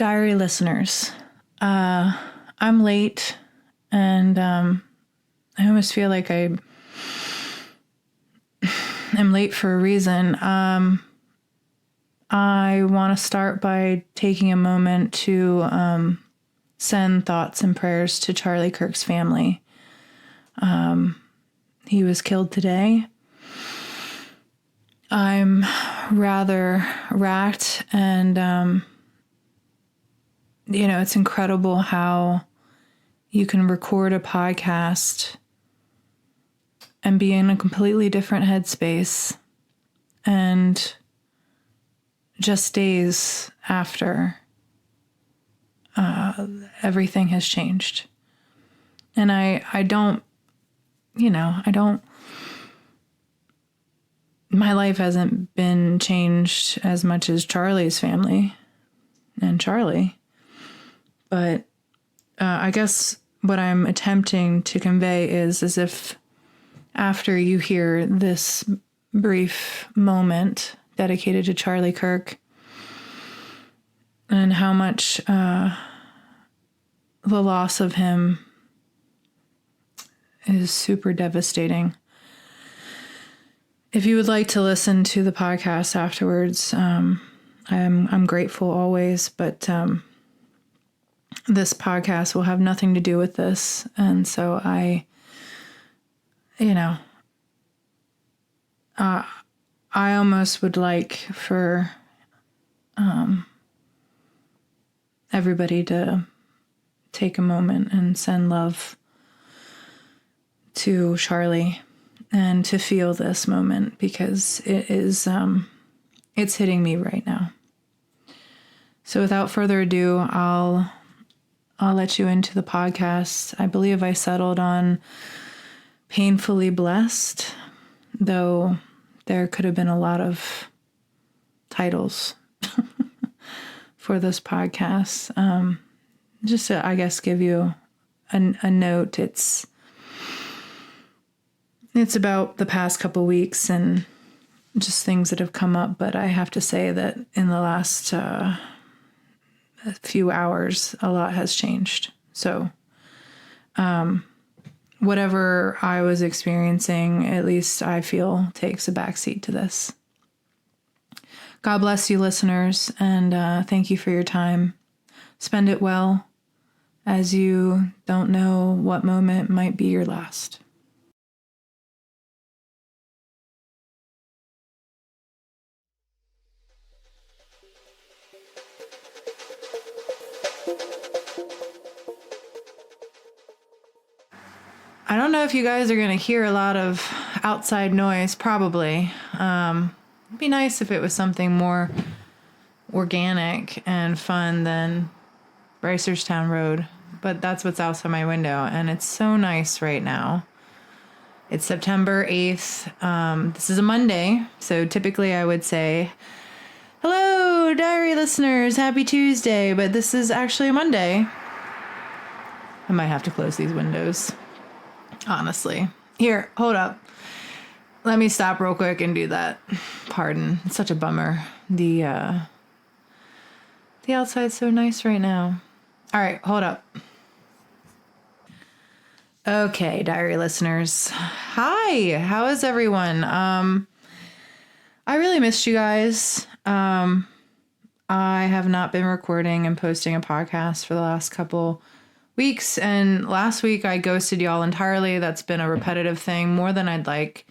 Diary listeners, I'm late, and I almost feel like I'm late for a reason. I want to start by taking a moment to send thoughts and prayers to Charlie Kirk's family. He was killed today. I'm rather racked, and it's incredible how you can record a podcast and be in a completely different headspace, and just days after, everything has changed. And I don't, my life hasn't been changed as much as Charlie's family and Charlie. But I guess what I'm attempting to convey is as if after you hear this brief moment dedicated to Charlie Kirk and how much the loss of him is super devastating. If you would like to listen to the podcast afterwards, I'm grateful always, but this podcast will have nothing to do with this. And so I almost would like for everybody to take a moment and send love to Charlie and to feel this moment, because it is it's hitting me right now. So without further ado, I'll let you into the podcast. I believe I settled on painfully blessed, though there could have been a lot of titles for this podcast. Just to, I guess, give you a note. It's about the past couple weeks and just things that have come up. But I have to say that in the last few hours, a lot has changed. So whatever I was experiencing, at least I feel takes a backseat to this. God bless you, listeners, and thank you for your time. Spend it well, as you don't know what moment might be your last. I don't know if you guys are going to hear a lot of outside noise, probably. It'd be nice if it was something more organic and fun than Ricerstown Road, but that's what's outside my window, and it's so nice right now. It's September 8th. This is a Monday, so typically I would say, hello, diary listeners, happy Tuesday, but this is actually a Monday. I might have to close these windows. Honestly. Here, hold up. Let me stop real quick and do that. Pardon. It's such a bummer. The outside's so nice right now. All right, hold up. Okay, diary listeners. Hi, how is everyone? I really missed you guys. I have not been recording and posting a podcast for the last couple weeks, and last week I ghosted y'all entirely. That's been a repetitive thing, more than I'd like.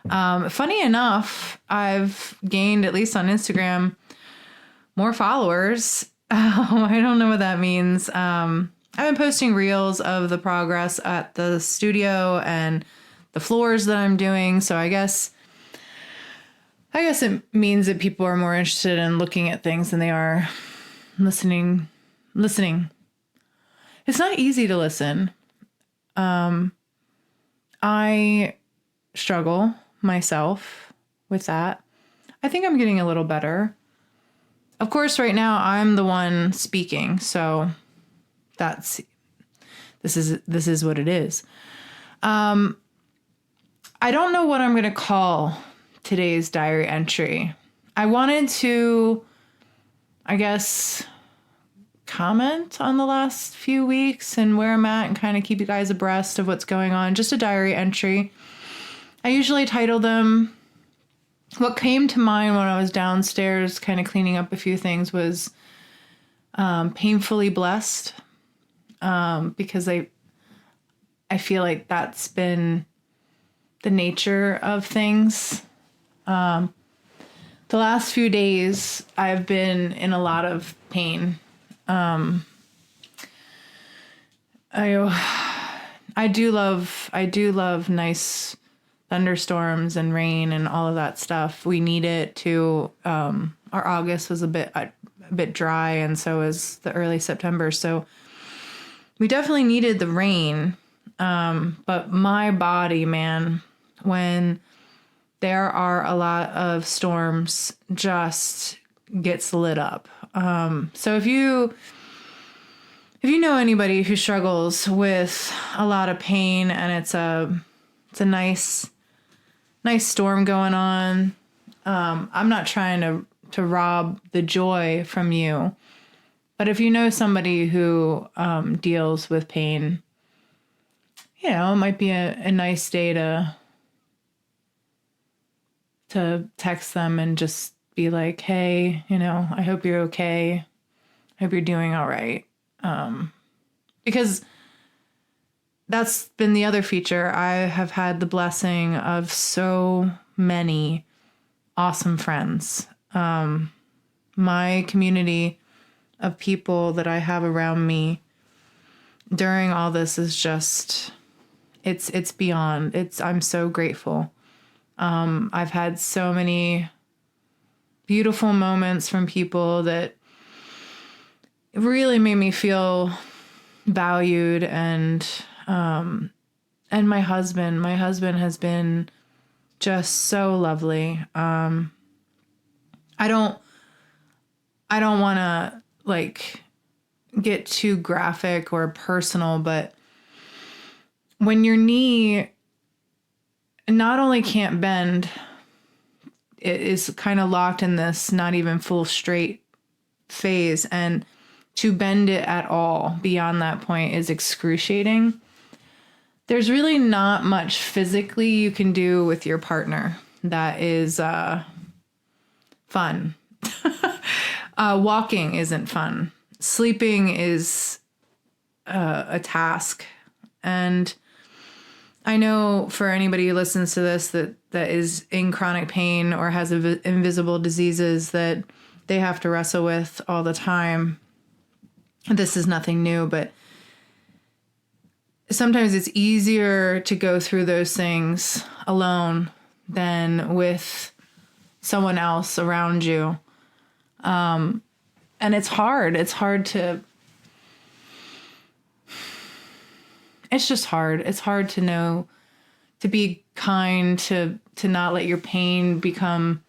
Funny enough, I've gained, at least on Instagram, more followers. I don't know what that means. I've been posting reels of the progress at the studio and the floors that I'm doing, so I guess it means that people are more interested in looking at things than they are listening. It's not easy to listen. I struggle myself with that. I think I'm getting a little better. Of course, right now I'm the one speaking, so this is what it is. I don't know what I'm going to call today's diary entry. I wanted to, I guess, comment on the last few weeks and where I'm at and kind of keep you guys abreast of what's going on. Just a diary entry. I usually title them. What came to mind when I was downstairs kind of cleaning up a few things was painfully blessed, because I feel like that's been the nature of things. The last few days I've been in a lot of pain. I do love nice thunderstorms and rain and all of that stuff. We need it to, our August was a bit dry, and so was the early September. So we definitely needed the rain. But my body, man, when there are a lot of storms, just gets lit up. So if you know anybody who struggles with a lot of pain and it's a nice storm going on, I'm not trying to rob the joy from you, but if you know somebody who deals with pain, it might be a nice day to text them and just be like, hey, I hope you're okay. I hope you're doing all right. Because that's been the other feature. I have had the blessing of so many awesome friends. My community of people that I have around me during all this is just, it's beyond. I'm so grateful. I've had so many beautiful moments from people that really made me feel valued, and my husband has been just so lovely. I don't want to get too graphic or personal, but when your knee not only can't bend, it is kind of locked in this not even full straight phase, and to bend it at all beyond that point is excruciating. There's really not much physically you can do with your partner that is fun. Walking isn't fun. Sleeping is a task. And I know for anybody who listens to this that is in chronic pain or has invisible diseases that they have to wrestle with all the time. This is nothing new, but sometimes it's easier to go through those things alone than with someone else around you. And it's hard. It's hard to... It's just hard. It's hard to know, to be kind, to not let your pain become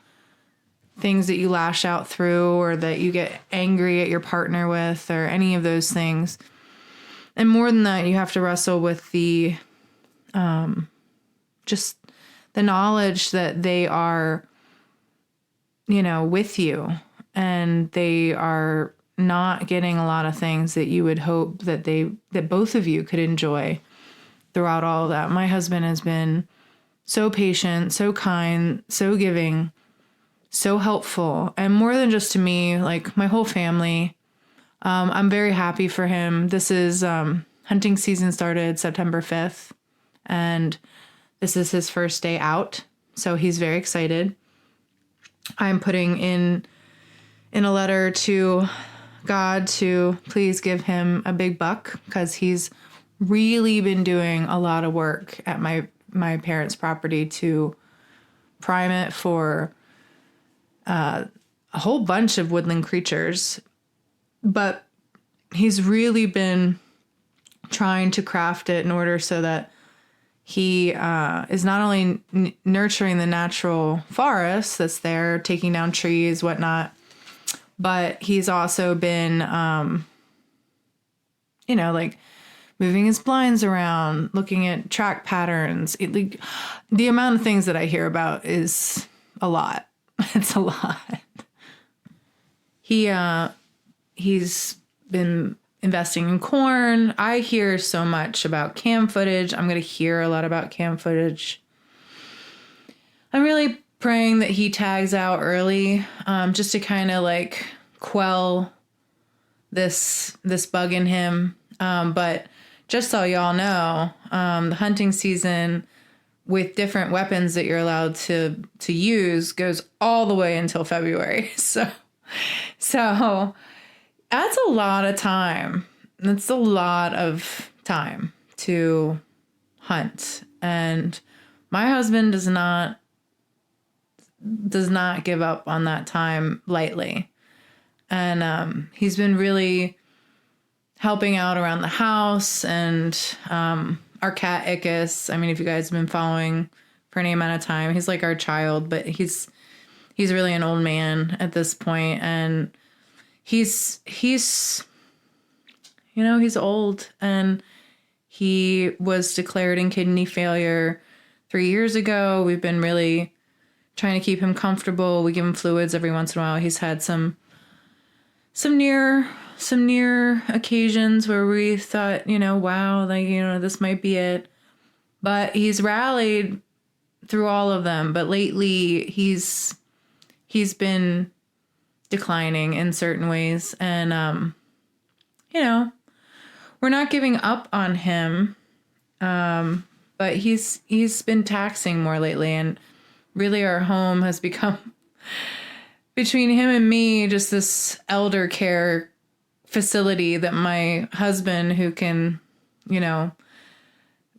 things that you lash out through or that you get angry at your partner with or any of those things. And more than that, you have to wrestle with the, just the knowledge that they are, with you, and they are not getting a lot of things that you would hope that that both of you could enjoy throughout all of that. My husband has been so patient, so kind, so giving, so helpful, and more than just to me, like my whole family. I'm very happy for him. This is hunting season started September 5th, and this is his first day out, so he's very excited. I'm putting in a letter to God to please give him a big buck, because he's really been doing a lot of work at my parents' property to prime it for a whole bunch of woodland creatures. But he's really been trying to craft it in order so that he is not only nurturing the natural forest that's there, taking down trees, whatnot, but he's also been, moving his blinds around, looking at track patterns. The amount of things that I hear about is a lot. It's a lot. He's been investing in corn. I hear so much about cam footage. I'm going to hear a lot about cam footage. I'm really praying that he tags out early, just to kind of like quell this bug in him. But just so y'all know, the hunting season with different weapons that you're allowed to use goes all the way until February. So that's a lot of time. That's a lot of time to hunt. And my husband does not give up on that time lightly. And he's been really helping out around the house, and our cat Ickis. I mean, if you guys have been following for any amount of time, he's like our child, but he's really an old man at this point, and he's old, and he was declared in kidney failure 3 years ago. We've been really trying to keep him comfortable. We give him fluids every once in a while. He's had some near occasions where we thought, wow, like, this might be it. But he's rallied through all of them. But lately he's been declining in certain ways. And, we're not giving up on him. But he's been taxing more lately. And really our home has become, between him and me, just this elder care facility that my husband, who can,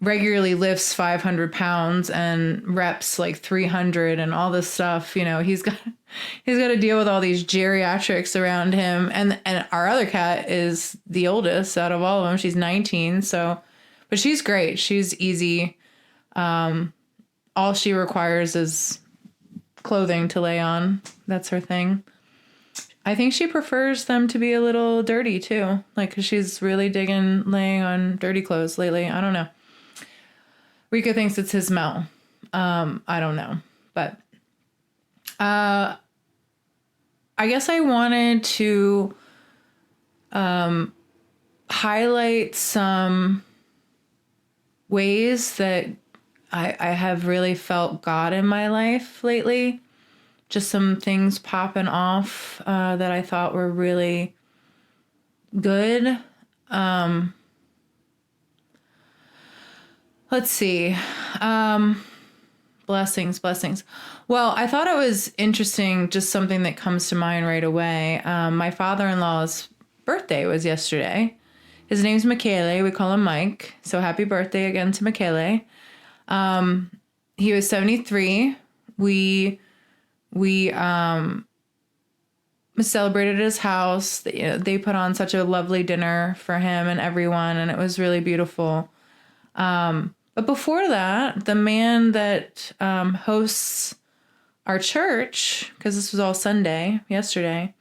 regularly lifts 500 pounds and reps like 300 and all this stuff, he's got to deal with all these geriatrics around him. And our other cat is the oldest out of all of them. She's 19. So, but she's great. She's easy. All she requires is clothing to lay on. That's her thing. I think she prefers them to be a little dirty too. Like, 'cause she's really digging laying on dirty clothes lately. I don't know. Rico thinks it's his smell. I don't know. But I guess I wanted to highlight some ways that I have really felt God in my life lately. Just some things popping off that I thought were really good. Let's see. Blessings. Well, I thought it was interesting, just something that comes to mind right away. My father-in-law's birthday was yesterday. His name's Michele. We call him Mike. So happy birthday again to Michele. He was 73. We celebrated at his house. They put on such a lovely dinner for him and everyone, and it was really beautiful. But before that, the man that hosts our church, because this was all Sunday, yesterday,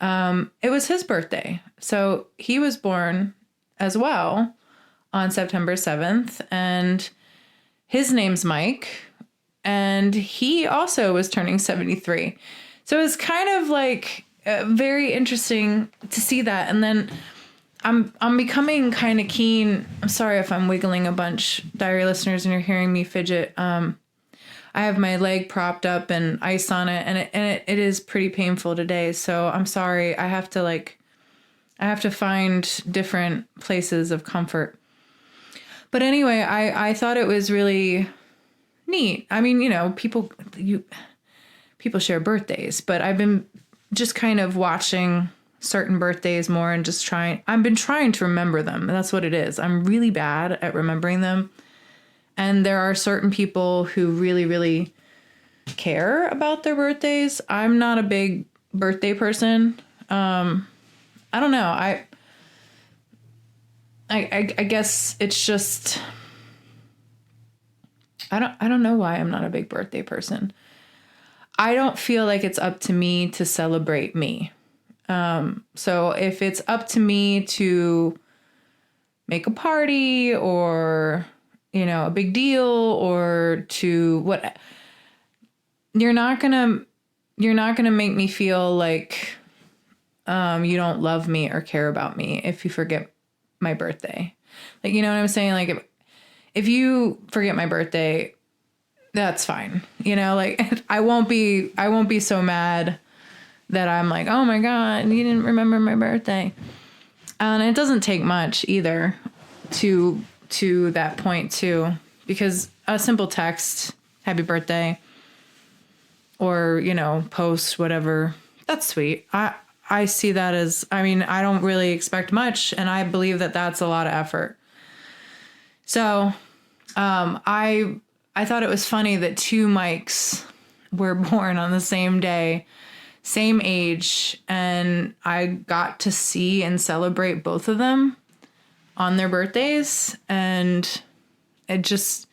it was his birthday. So he was born as well on September 7th, and his name's Mike, and he also was turning 73. So it was kind of like very interesting to see that. And then I'm becoming kind of keen. I'm sorry if I'm wiggling a bunch, diary listeners, and you're hearing me fidget. I have my leg propped up and ice on it, and it is pretty painful today. So I'm sorry. I have to find different places of comfort. But anyway, I thought it was really neat. I mean, people share birthdays, but I've been just kind of watching certain birthdays more and I've been trying to remember them. That's what it is. I'm really bad at remembering them. And there are certain people who really, really care about their birthdays. I'm not a big birthday person. I don't know. I guess it's just, I don't know why I'm not a big birthday person. I don't feel like it's up to me to celebrate me. So if it's up to me to make a party or, a big deal or to what, you're not going to make me feel like, you don't love me or care about me if you forget my birthday. Like, you know what I'm saying? Like, if you forget my birthday, that's fine. You know, like I won't be so mad that I'm like, oh my God, you didn't remember my birthday. And it doesn't take much either to that point too, because a simple text, happy birthday, or, you know, post whatever, that's sweet. I see that as, I mean, I don't really expect much, and I believe that that's a lot of effort. So, I thought it was funny that two Mikes were born on the same day, same age, and I got to see and celebrate both of them on their birthdays, and it just,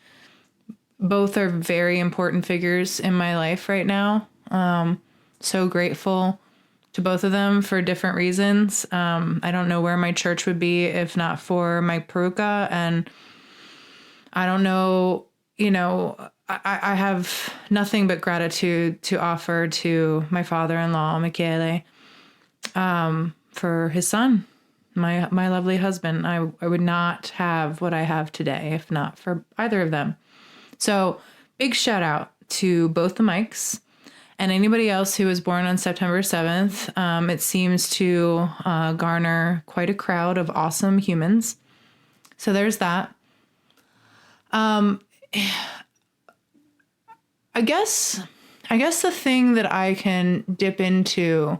both are very important figures in my life right now. So grateful to both of them for different reasons. I don't know where my church would be if not for Mike Peruka, and I don't know, you know, I have nothing but gratitude to offer to my father-in-law, Michele, for his son, my lovely husband. I would not have what I have today if not for either of them. So big shout out to both the Mikes and anybody else who was born on September 7th. It seems to garner quite a crowd of awesome humans. So there's that. I guess the thing that I can dip into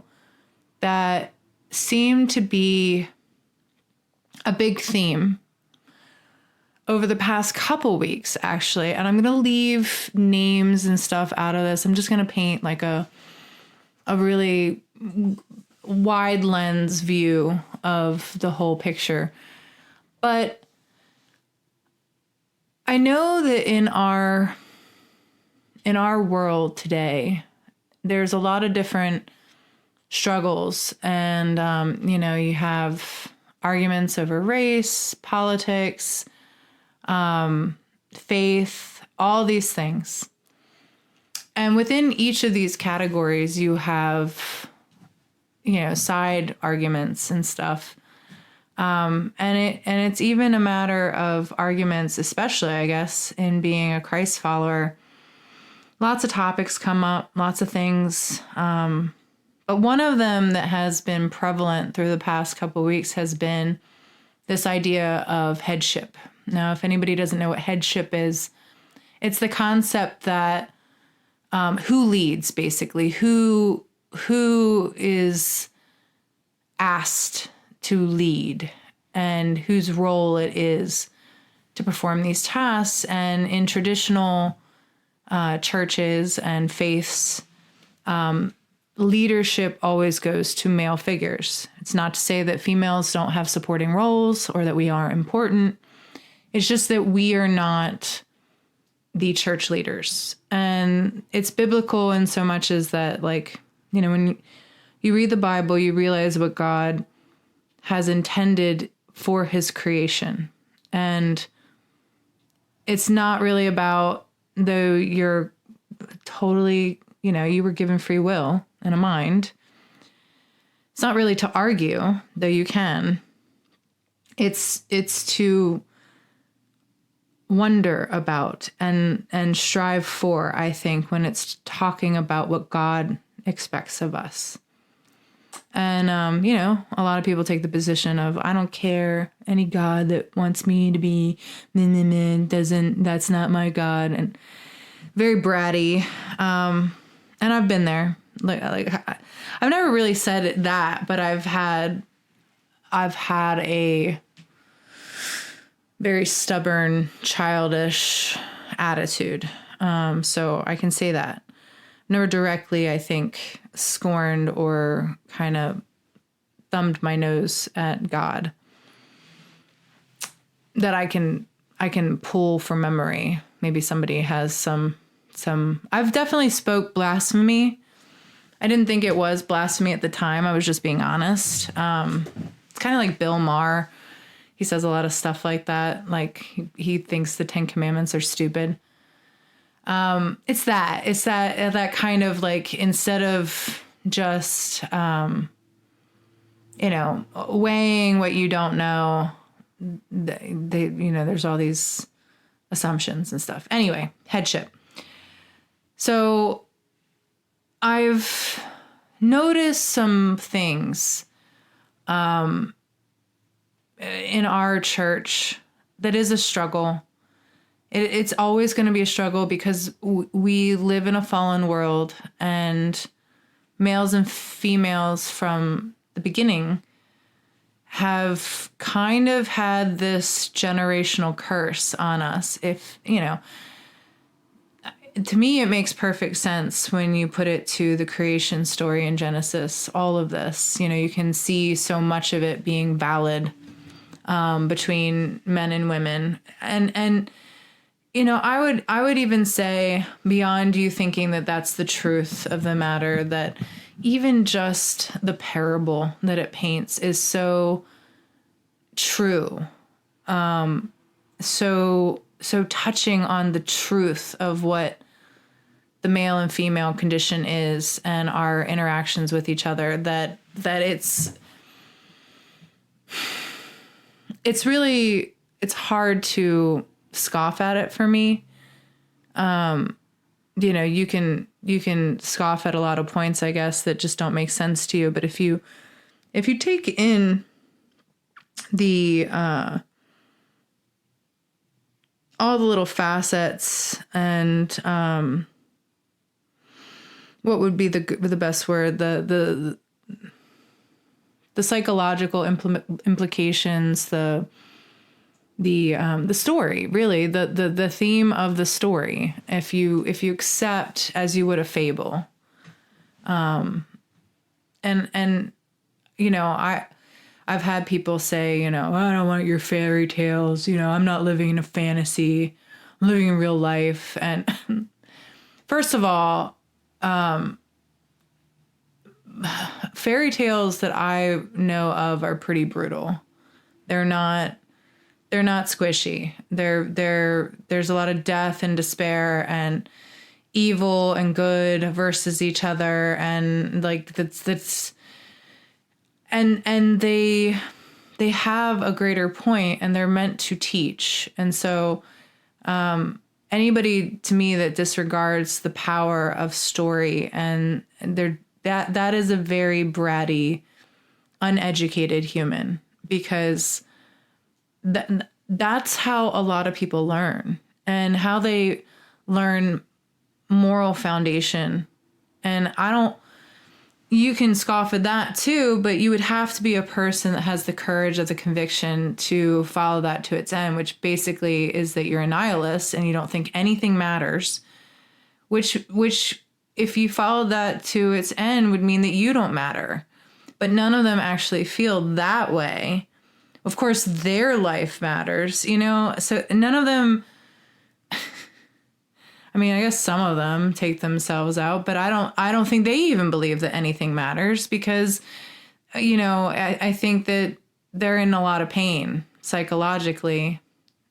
that seemed to be a big theme over the past couple weeks, actually, and I'm going to leave names and stuff out of this. I'm just going to paint like a really wide lens view of the whole picture. But I know that in our world today, there's a lot of different struggles, and you know, you have arguments over race, politics, faith, all these things. And within each of these categories, you have, you know, side arguments and stuff. And it's even a matter of arguments, especially, I guess, in being a Christ follower. Lots of topics come up, lots of things. But one of them that has been prevalent through the past couple of weeks has been this idea of headship. Now, if anybody doesn't know what headship is, it's the concept that who leads, basically, who is asked to lead and whose role it is to perform these tasks. And in traditional churches and faiths, leadership always goes to male figures. It's not to say that females don't have supporting roles or that we aren't important. It's just that we are not the church leaders. And it's biblical in so much as that, like, you know, when you read the Bible, you realize what God has intended for his creation. And it's not really about, though you're totally, you know, you were given free will and a mind. It's not really to argue, though you can. It's to wonder about and strive for, I think, when it's talking about what God expects of us. And, you know, a lot of people take the position of, I don't care, any God that wants me to be, that's not my God. And very bratty. And I've been there. Like I've never really said that, but I've had a very stubborn, childish attitude. So I can say that. Never directly, I think, scorned or kind of thumbed my nose at God that I can pull from memory. Maybe somebody has some, I've definitely spoke blasphemy. I didn't think it was blasphemy at the time. I was just being honest. It's kind of like Bill Maher. He says a lot of stuff like that. Like he thinks the 10 Commandments are stupid. It's that kind of like, instead of just, weighing what you don't know. There's all these assumptions and stuff. Anyway, headship. So I've noticed some things in our church that is a struggle. It's always going to be a struggle because we live in a fallen world, and males and females from the beginning have kind of had this generational curse on us. To me, it makes perfect sense when you put it to the creation story in Genesis. All of this, you can see so much of it being valid between men and women. And I would even say, beyond you thinking that that's the truth of the matter, that even just the parable that it paints is so true. So touching on the truth of what the male and female condition is and our interactions with each other, that it's hard to scoff at it for me. You can scoff at a lot of points, I guess, that just don't make sense to you. But if you take in the all the little facets and what would be the best word, the psychological implications, the story, really, the theme of the story, if you accept as you would a fable, and I've had people say, I don't want your fairy tales, I'm not living in a fantasy, I'm living in real life. And first of all, fairy tales that I know of are pretty brutal. They're not squishy. There's a lot of death and despair and evil and good versus each other, and like that's and they have a greater point, and they're meant to teach. And so anybody to me that disregards the power of story, and that is a very bratty, uneducated human, because that's how a lot of people learn, and how they learn moral foundation. And you can scoff at that too, but you would have to be a person that has the courage of the conviction to follow that to its end, which basically is that you're a nihilist and you don't think anything matters, which if you follow that to its end would mean that you don't matter. But none of them actually feel that way. Of course, their life matters, so none of them, I mean, I guess some of them take themselves out, but I don't think they even believe that anything matters, because, I think that they're in a lot of pain psychologically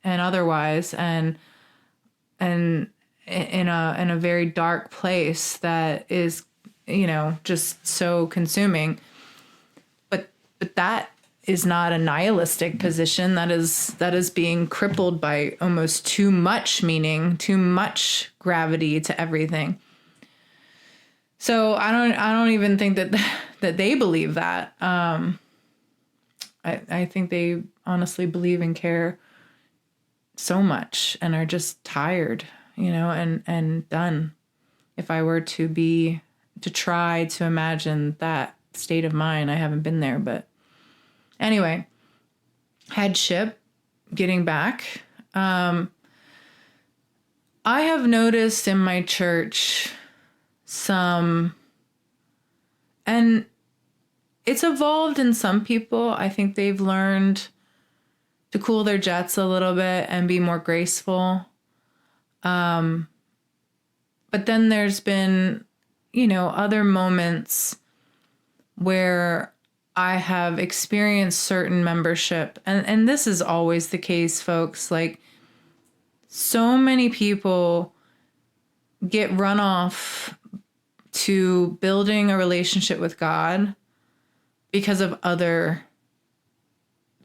and otherwise, and in a very dark place that is, just so consuming. But that is not a nihilistic position. That is being crippled by almost too much meaning, too much gravity to everything. So I don't even think that they believe that. I think they honestly believe and care so much and are just tired, and done. If I were to try to imagine that state of mind, I haven't been there, but anyway, headship, getting back. I have noticed in my church and it's evolved in some people. I think they've learned to cool their jets a little bit and be more graceful. But then there's been, other moments where I have experienced certain membership, and this is always the case, folks. Like, so many people get run off to building a relationship with God because of other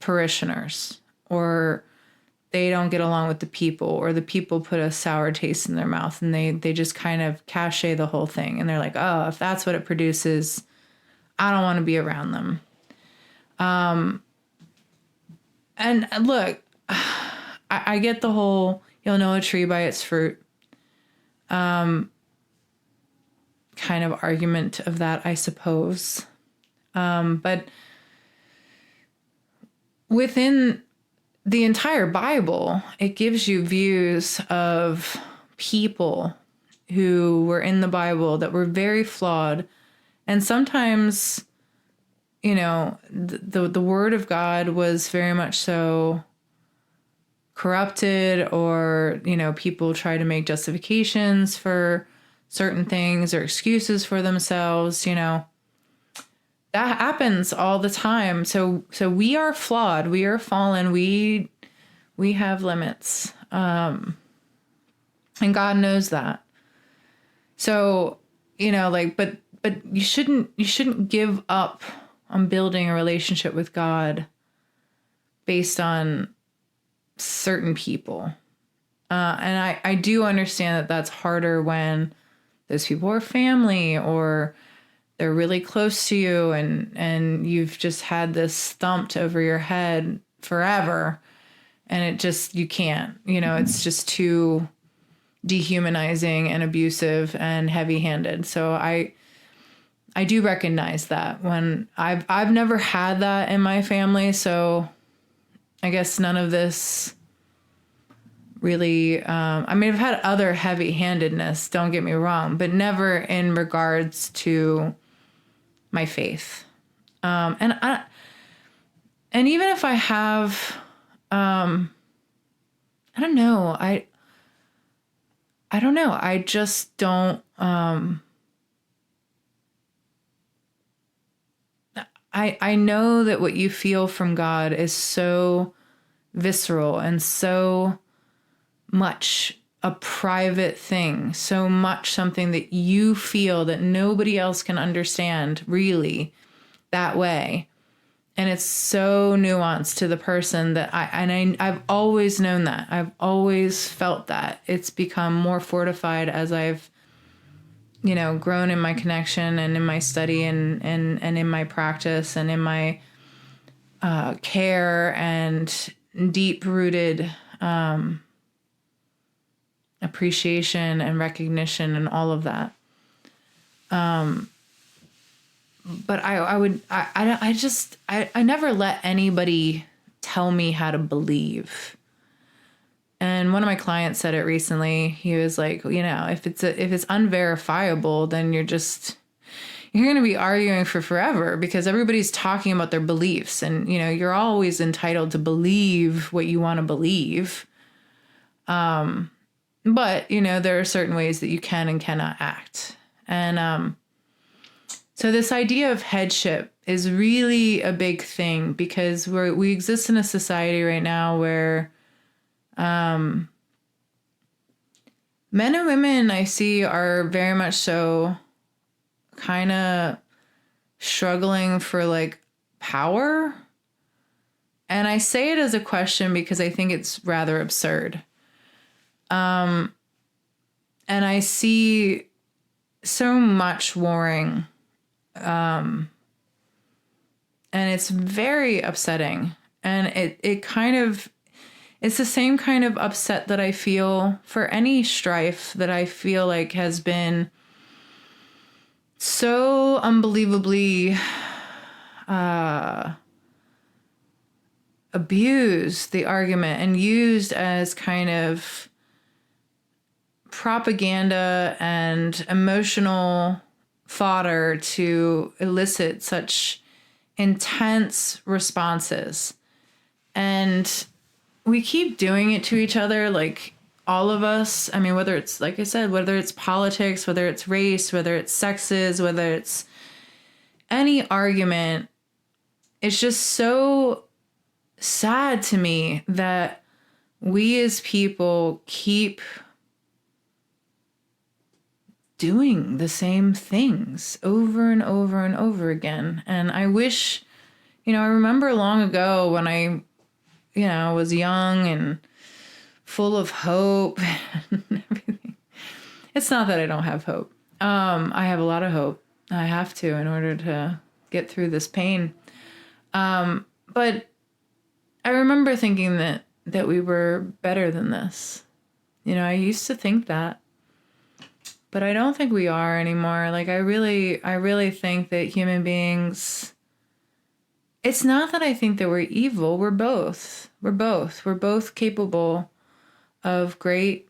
parishioners, or they don't get along with the people, or the people put a sour taste in their mouth, and they just kind of cachet the whole thing. And they're like, oh, if that's what it produces, I don't want to be around them. And look, I get the whole, you'll know a tree by its fruit, kind of argument of that, I suppose. But within the entire Bible, it gives you views of people who were in the Bible that were very flawed. And sometimes, you know, the word of God was very much so corrupted, or, you know, people try to make justifications for certain things or excuses for themselves, you know. That happens all the time. So we are flawed. We are fallen. We have limits. And God knows that. So, you know, like, but you shouldn't give up on building a relationship with God based on certain people. And I do understand that that's harder when those people are family, or they're really close to you, and you've just had this thumped over your head forever, and it just, you can't, you know, it's just too dehumanizing and abusive and heavy-handed. So I do recognize that when I've never had that in my family. So I guess none of this really, I mean, I've had other heavy-handedness, don't get me wrong, but never in regards to my faith. And even if I have, I don't know, I don't know. I just don't, I know that what you feel from God is so visceral and so much a private thing, so much something that you feel that nobody else can understand really that way. And it's so nuanced to the person that I've always known that. I've always felt that. It's become more fortified as I've, you know, grown in my connection and in my study and in my practice and in my care and deep-rooted appreciation and recognition and all of that. But I never let anybody tell me how to believe. And one of my clients said it recently. He was like, you know, if it's unverifiable, then you're going to be arguing for forever, because everybody's talking about their beliefs, and, you know, you're always entitled to believe what you want to believe. But, you know, there are certain ways that you can and cannot act. And so this idea of headship is really a big thing, because we exist in a society right now where men and women, I see, are very much so kind of struggling for like power. And I say it as a question because I think it's rather absurd. And I see so much warring, and it's very upsetting. And it kind of, it's the same kind of upset that I feel for any strife that I feel like has been so unbelievably abused, the argument, and used as kind of propaganda and emotional fodder to elicit such intense responses. And we keep doing it to each other, like all of us. I mean, whether it's, like I said, whether it's politics, whether it's race, whether it's sexes, whether it's any argument, it's just so sad to me that we as people keep doing the same things over and over and over again. And I wish, I remember long ago when I, was young and full of hope and everything. It's not that I don't have hope. I have a lot of hope. I have to in order to get through this pain. But I remember thinking that we were better than this. I used to think that, but I don't think we are anymore. Like I really think that human beings, it's not that I think that we're evil. We're both capable of great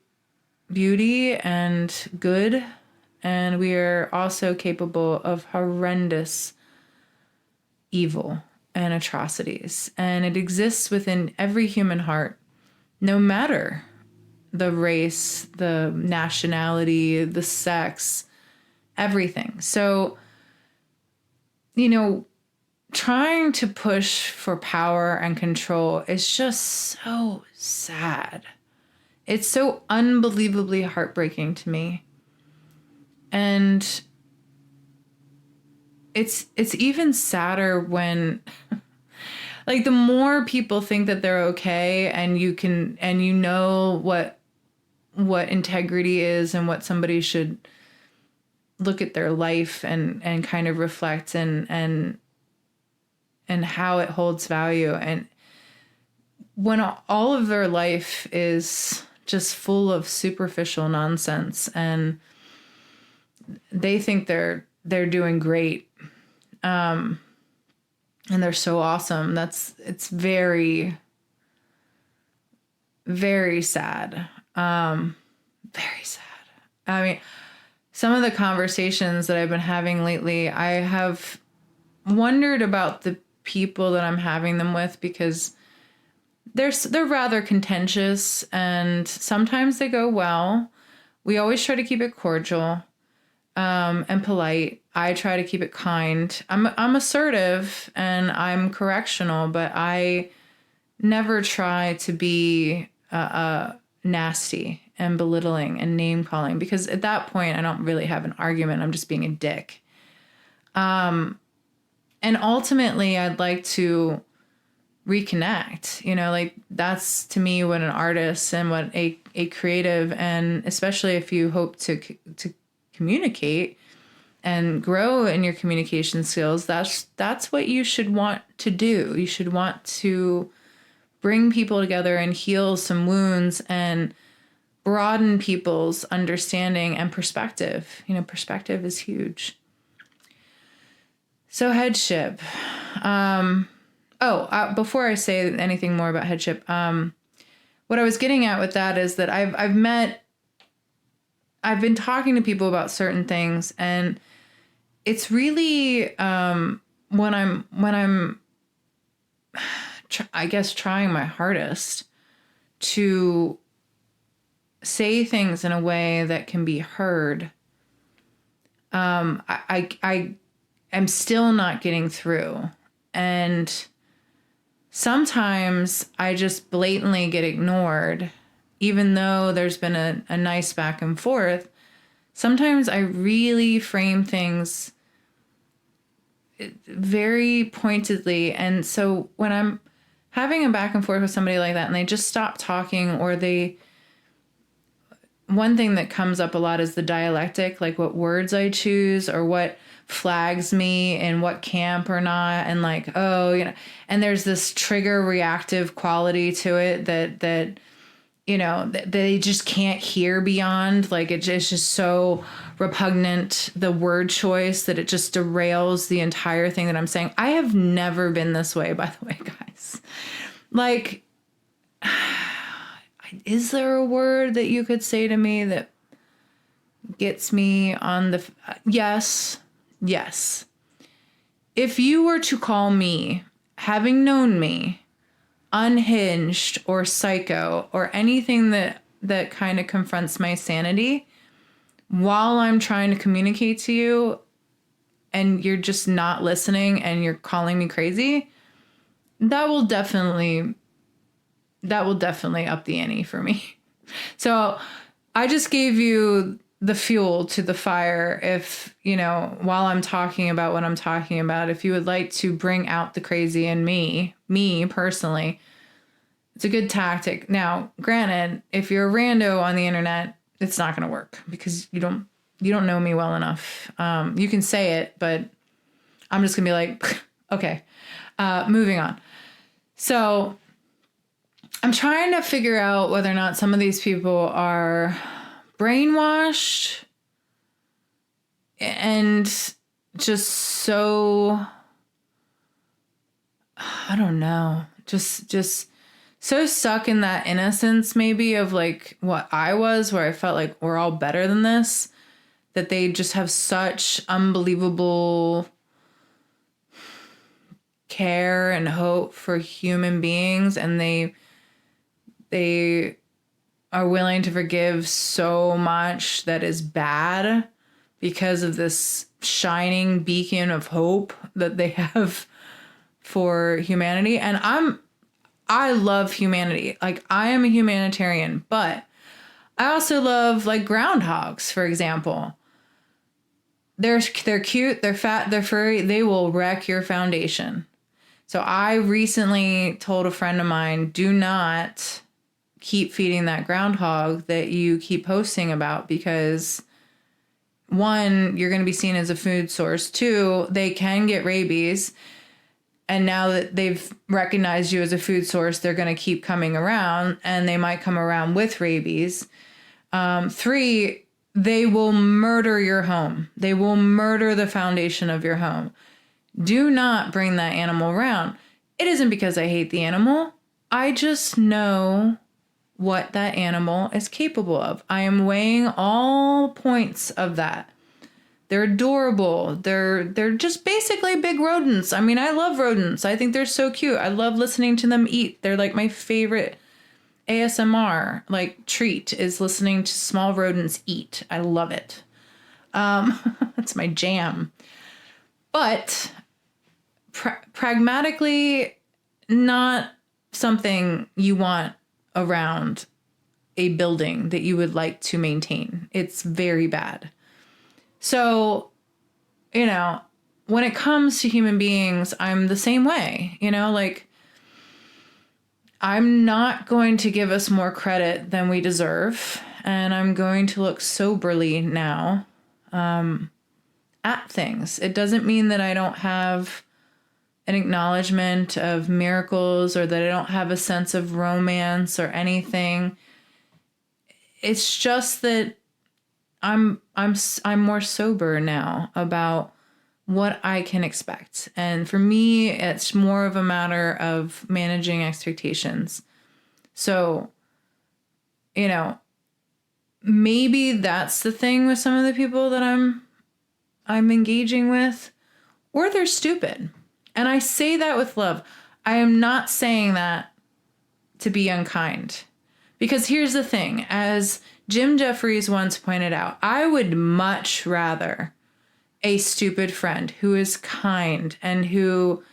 beauty and good. And we are also capable of horrendous evil and atrocities. And it exists within every human heart, no matter the race, the nationality, the sex, everything. So, trying to push for power and control is just so sad. It's so unbelievably heartbreaking to me. And it's even sadder when like the more people think that they're okay and you know what integrity is and what somebody should look at their life and kind of reflect and how it holds value. And when all of their life is just full of superficial nonsense and they think they're doing great, and they're so awesome. It's very, very sad. Very sad. I mean, some of the conversations that I've been having lately, I have wondered about the people that I'm having them with because they're rather contentious and sometimes they go well. We always try to keep it cordial. And polite. I try to keep it kind. I'm assertive and I'm correctional, but I never try to be nasty and belittling and name calling because at that point I don't really have an argument. I'm just being a dick. And ultimately I'd like to reconnect, like that's to me what an artist and what a creative, and especially if you hope to communicate and grow in your communication skills, that's what you should want to do. You should want to bring people together and heal some wounds and broaden people's understanding and perspective. Perspective is huge. So headship. Before I say anything more about headship, what I was getting at with that is that I've been talking to people about certain things, and it's really when I'm I guess trying my hardest to say things in a way that can be heard. I am still not getting through, and sometimes I just blatantly get ignored. Even though there's been a nice back and forth, sometimes I really frame things very pointedly. And so when I'm having a back and forth with somebody like that and they just stop talking, or one thing that comes up a lot is the dialectic, like what words I choose or what flags me in what camp or not. And like, and there's this trigger reactive quality to it that they just can't hear beyond. Like it's just so repugnant, the word choice, that it just derails the entire thing that I'm saying. I have never been this way, by the way, guys. Like, is there a word that you could say to me that gets me on the... Yes. If you were to call me, having known me, unhinged or psycho or anything that kind of confronts my sanity while I'm trying to communicate to you and you're just not listening and you're calling me crazy, that will definitely up the ante for me. So I just gave you the fuel to the fire if, while I'm talking about what I'm talking about, if you would like to bring out the crazy in me personally, it's a good tactic. Now, granted, if you're a rando on the internet, it's not going to work because you don't know me well enough. You can say it, but I'm just going to be like, okay, moving on. So I'm trying to figure out whether or not some of these people are brainwashed and just so, I don't know, just so stuck in that innocence maybe of like what I was, where I felt like we're all better than this, that they just have such unbelievable care and hope for human beings, and they are willing to forgive so much that is bad because of this shining beacon of hope that they have for humanity. And I love humanity. Like, I am a humanitarian, but I also love like groundhogs, for example. They're cute, they're fat, they're furry, they will wreck your foundation. So I recently told a friend of mine, do not keep feeding that groundhog that you keep posting about, because 1, you're going to be seen as a food source. 2, they can get rabies. And now that they've recognized you as a food source, they're going to keep coming around, and they might come around with rabies. 3, they will murder your home. They will murder the foundation of your home. Do not bring that animal around. It isn't because I hate the animal. I just know what that animal is capable of. I am weighing all points of that. They're adorable. They're just basically big rodents. I mean, I love rodents. I think they're so cute. I love listening to them eat. They're like my favorite ASMR like treat is listening to small rodents eat. I love it. That's my jam. But pragmatically, not something you want around a building that you would like to maintain. It's very bad. So, when it comes to human beings, I'm the same way, like, I'm not going to give us more credit than we deserve. And I'm going to look soberly now at things. It doesn't mean that I don't have an acknowledgement of miracles or that I don't have a sense of romance or anything. It's just that I'm more sober now about what I can expect. And for me, it's more of a matter of managing expectations. So, maybe that's the thing with some of the people that I'm engaging with, or they're stupid. And I say that with love. I am not saying that to be unkind. Because here's the thing, as Jim Jeffries once pointed out, I would much rather a stupid friend who is kind and who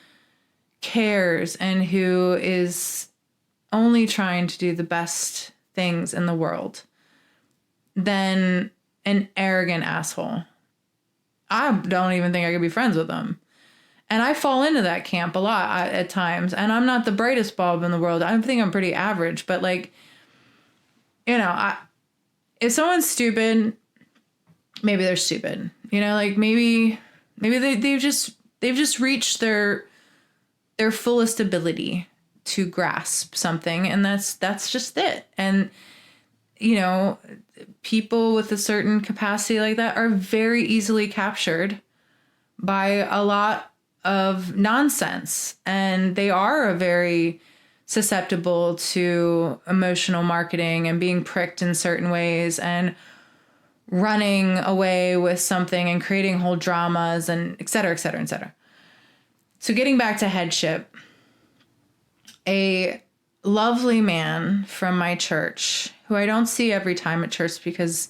cares and who is only trying to do the best things in the world than an arrogant asshole. I don't even think I could be friends with them. And I fall into that camp a lot at times. And I'm not the brightest bulb in the world. I think I'm pretty average. But like, if someone's stupid, maybe they're stupid. Like maybe they've just reached their fullest ability to grasp something, and that's just it. And people with a certain capacity like that are very easily captured by a lot of nonsense, and they are very susceptible to emotional marketing and being pricked in certain ways and running away with something and creating whole dramas and et cetera, et cetera, et cetera. So getting back to headship, a lovely man from my church, who I don't see every time at church because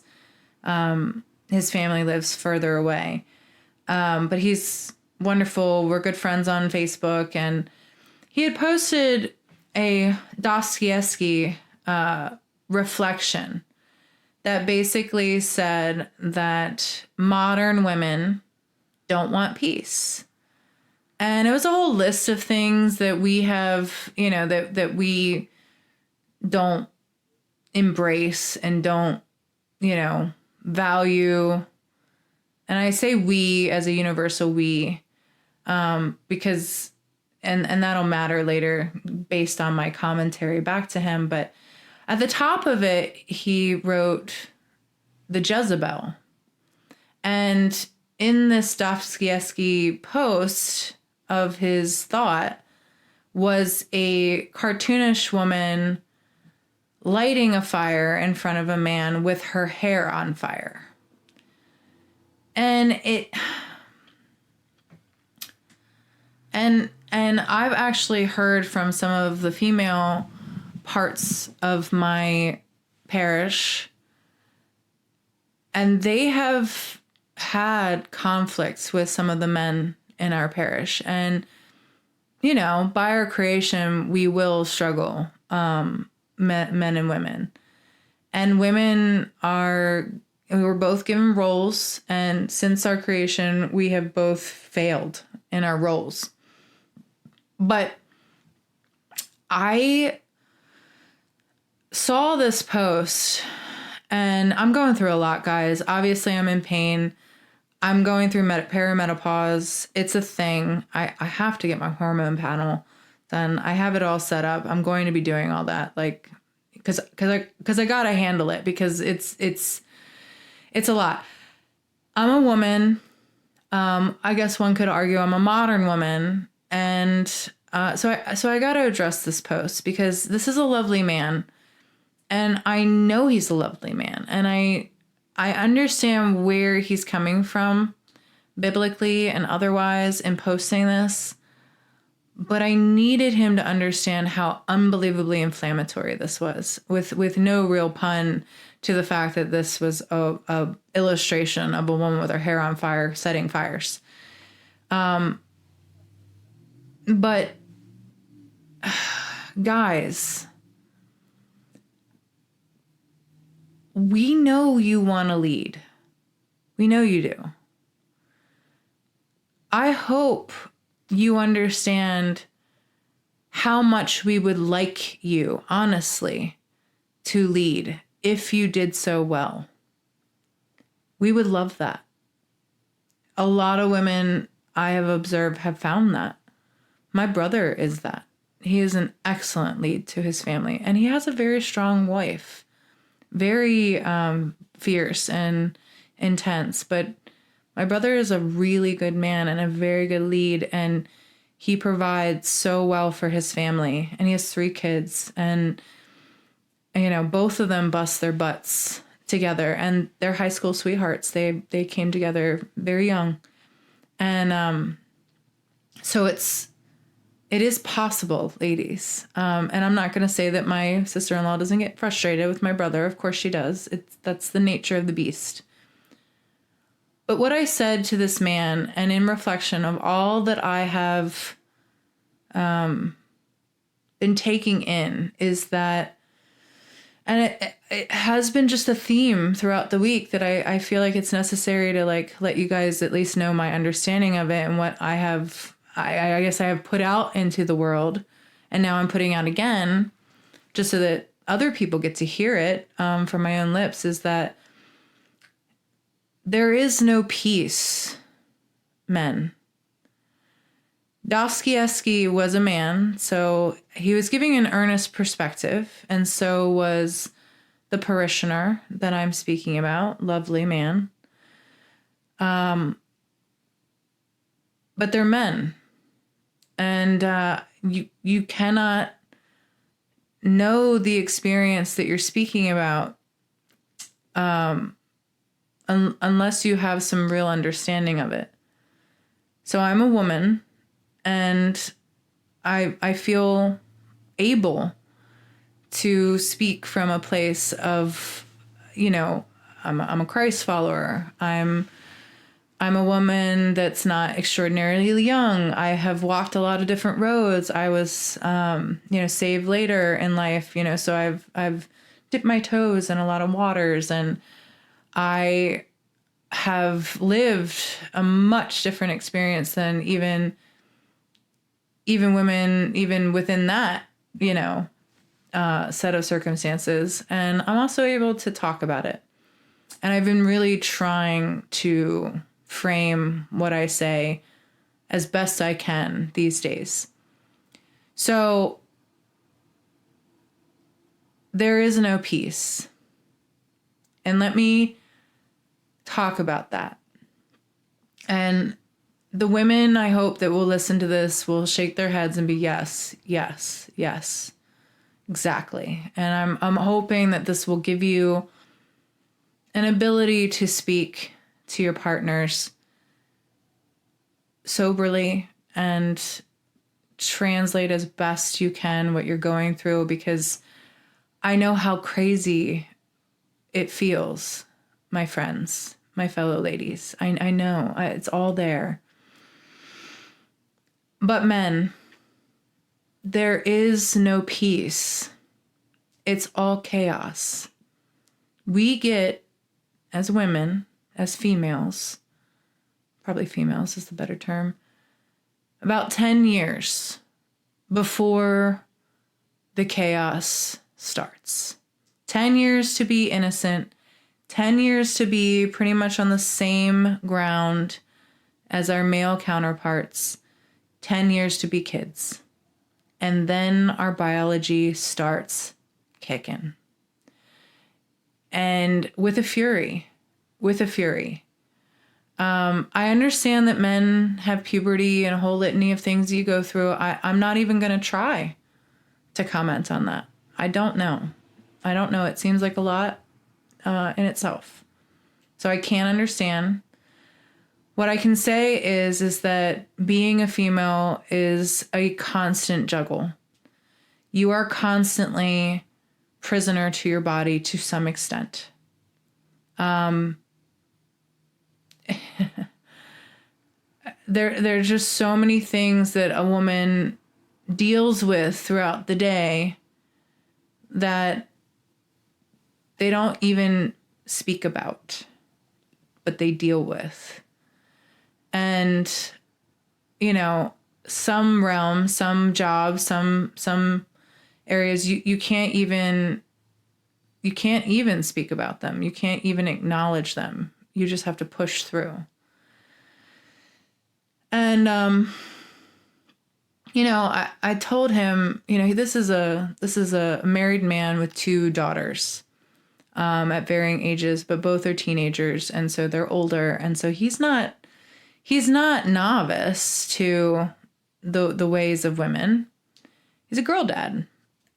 his family lives further away. But he's wonderful. We're good friends on Facebook. And he had posted a Dostoevsky reflection that basically said that modern women don't want peace. And it was a whole list of things that we have, that we don't embrace and don't, value. And I say we as a universal we, because, and that'll matter later based on my commentary back to him. But at the top of it, he wrote the Jezebel. And in this Dostoevsky post of his thought was a cartoonish woman lighting a fire in front of a man with her hair on fire. And I've actually heard from some of the female parts of my parish, and they have had conflicts with some of the men in our parish. And, by our creation, we will struggle, men and women. And women we were both given roles, and since our creation, we have both failed in our roles. But I saw this post, and I'm going through a lot, guys. Obviously, I'm in pain. I'm going through perimenopause. It's a thing. I have to get my hormone panel done. I have it all set up. I'm going to be doing all that, because I gotta handle it, because it's a lot. I'm a woman. I guess one could argue I'm a modern woman, and so I gotta address this post, because this is a lovely man, and I know he's a lovely man, and I understand where he's coming from biblically and otherwise in posting this, but I needed him to understand how unbelievably inflammatory this was, with no real pun to the fact that this was a illustration of a woman with her hair on fire setting fires. But guys, we know you want to lead. We know you do. I hope you understand how much we would like you, honestly, to lead if you did so well. We would love that. A lot of women I have observed have found that. My brother is that. He is an excellent lead to his family, and he has a very strong wife. Very fierce and intense, but my brother is a really good man and a very good lead, and he provides so well for his family, and he has 3 kids, and both of them bust their butts together, and they're high school sweethearts. They came together very young, and so it is possible, ladies. And I'm not going to say that my sister-in-law doesn't get frustrated with my brother. Of course she does. That's the nature of the beast. But what I said to this man, and in reflection of all that I have been taking in, is that, and it has been just a theme throughout the week, that I feel like it's necessary to let you guys at least know my understanding of it and what I guess I have put out into the world, and now I'm putting out again, just so that other people get to hear it from my own lips, is that there is no peace, men. Dostoevsky was a man, so he was giving an earnest perspective, and so was the parishioner that I'm speaking about, lovely man. But they're men. And you cannot know the experience that you're speaking about unless you have some real understanding of it. So I'm a woman, and I feel able to speak from a place of, I'm a Christ follower. I'm a woman that's not extraordinarily young. I have walked a lot of different roads. I was, saved later in life, so I've dipped my toes in a lot of waters, and I have lived a much different experience than even women, even within that, set of circumstances. And I'm also able to talk about it. And I've been really trying to frame what I say as best I can these days. So there is no peace. And let me talk about that. And the women, I hope, that will listen to this will shake their heads and be yes, yes, yes, exactly. And I'm hoping that this will give you an ability to speak to your partners soberly and translate as best you can what you're going through, because I know how crazy it feels, my friends, my fellow ladies. I know, it's all there. But men, there is no peace. It's all chaos. We get, as women, as females, probably females is the better term, about 10 years before the chaos starts. 10 years to be innocent, 10 years to be pretty much on the same ground as our male counterparts, 10 years to be kids. And then our biology starts kicking. And with a fury. I understand that men have puberty and a whole litany of things you go through. I'm not even going to try to comment on that. I don't know. It seems like a lot in itself. So I can't understand. What I can say is that being a female is a constant juggle. You are constantly prisoner to your body to some extent. There's just so many things that a woman deals with throughout the day that they don't even speak about, but they deal with. And, some realms, some jobs, some areas, you can't even speak about them. You can't even acknowledge them. You just have to push through. And, I told him, this is a married man with 2 daughters, at varying ages, but both are teenagers. And so they're older. And so he's not novice to the ways of women. He's a girl dad.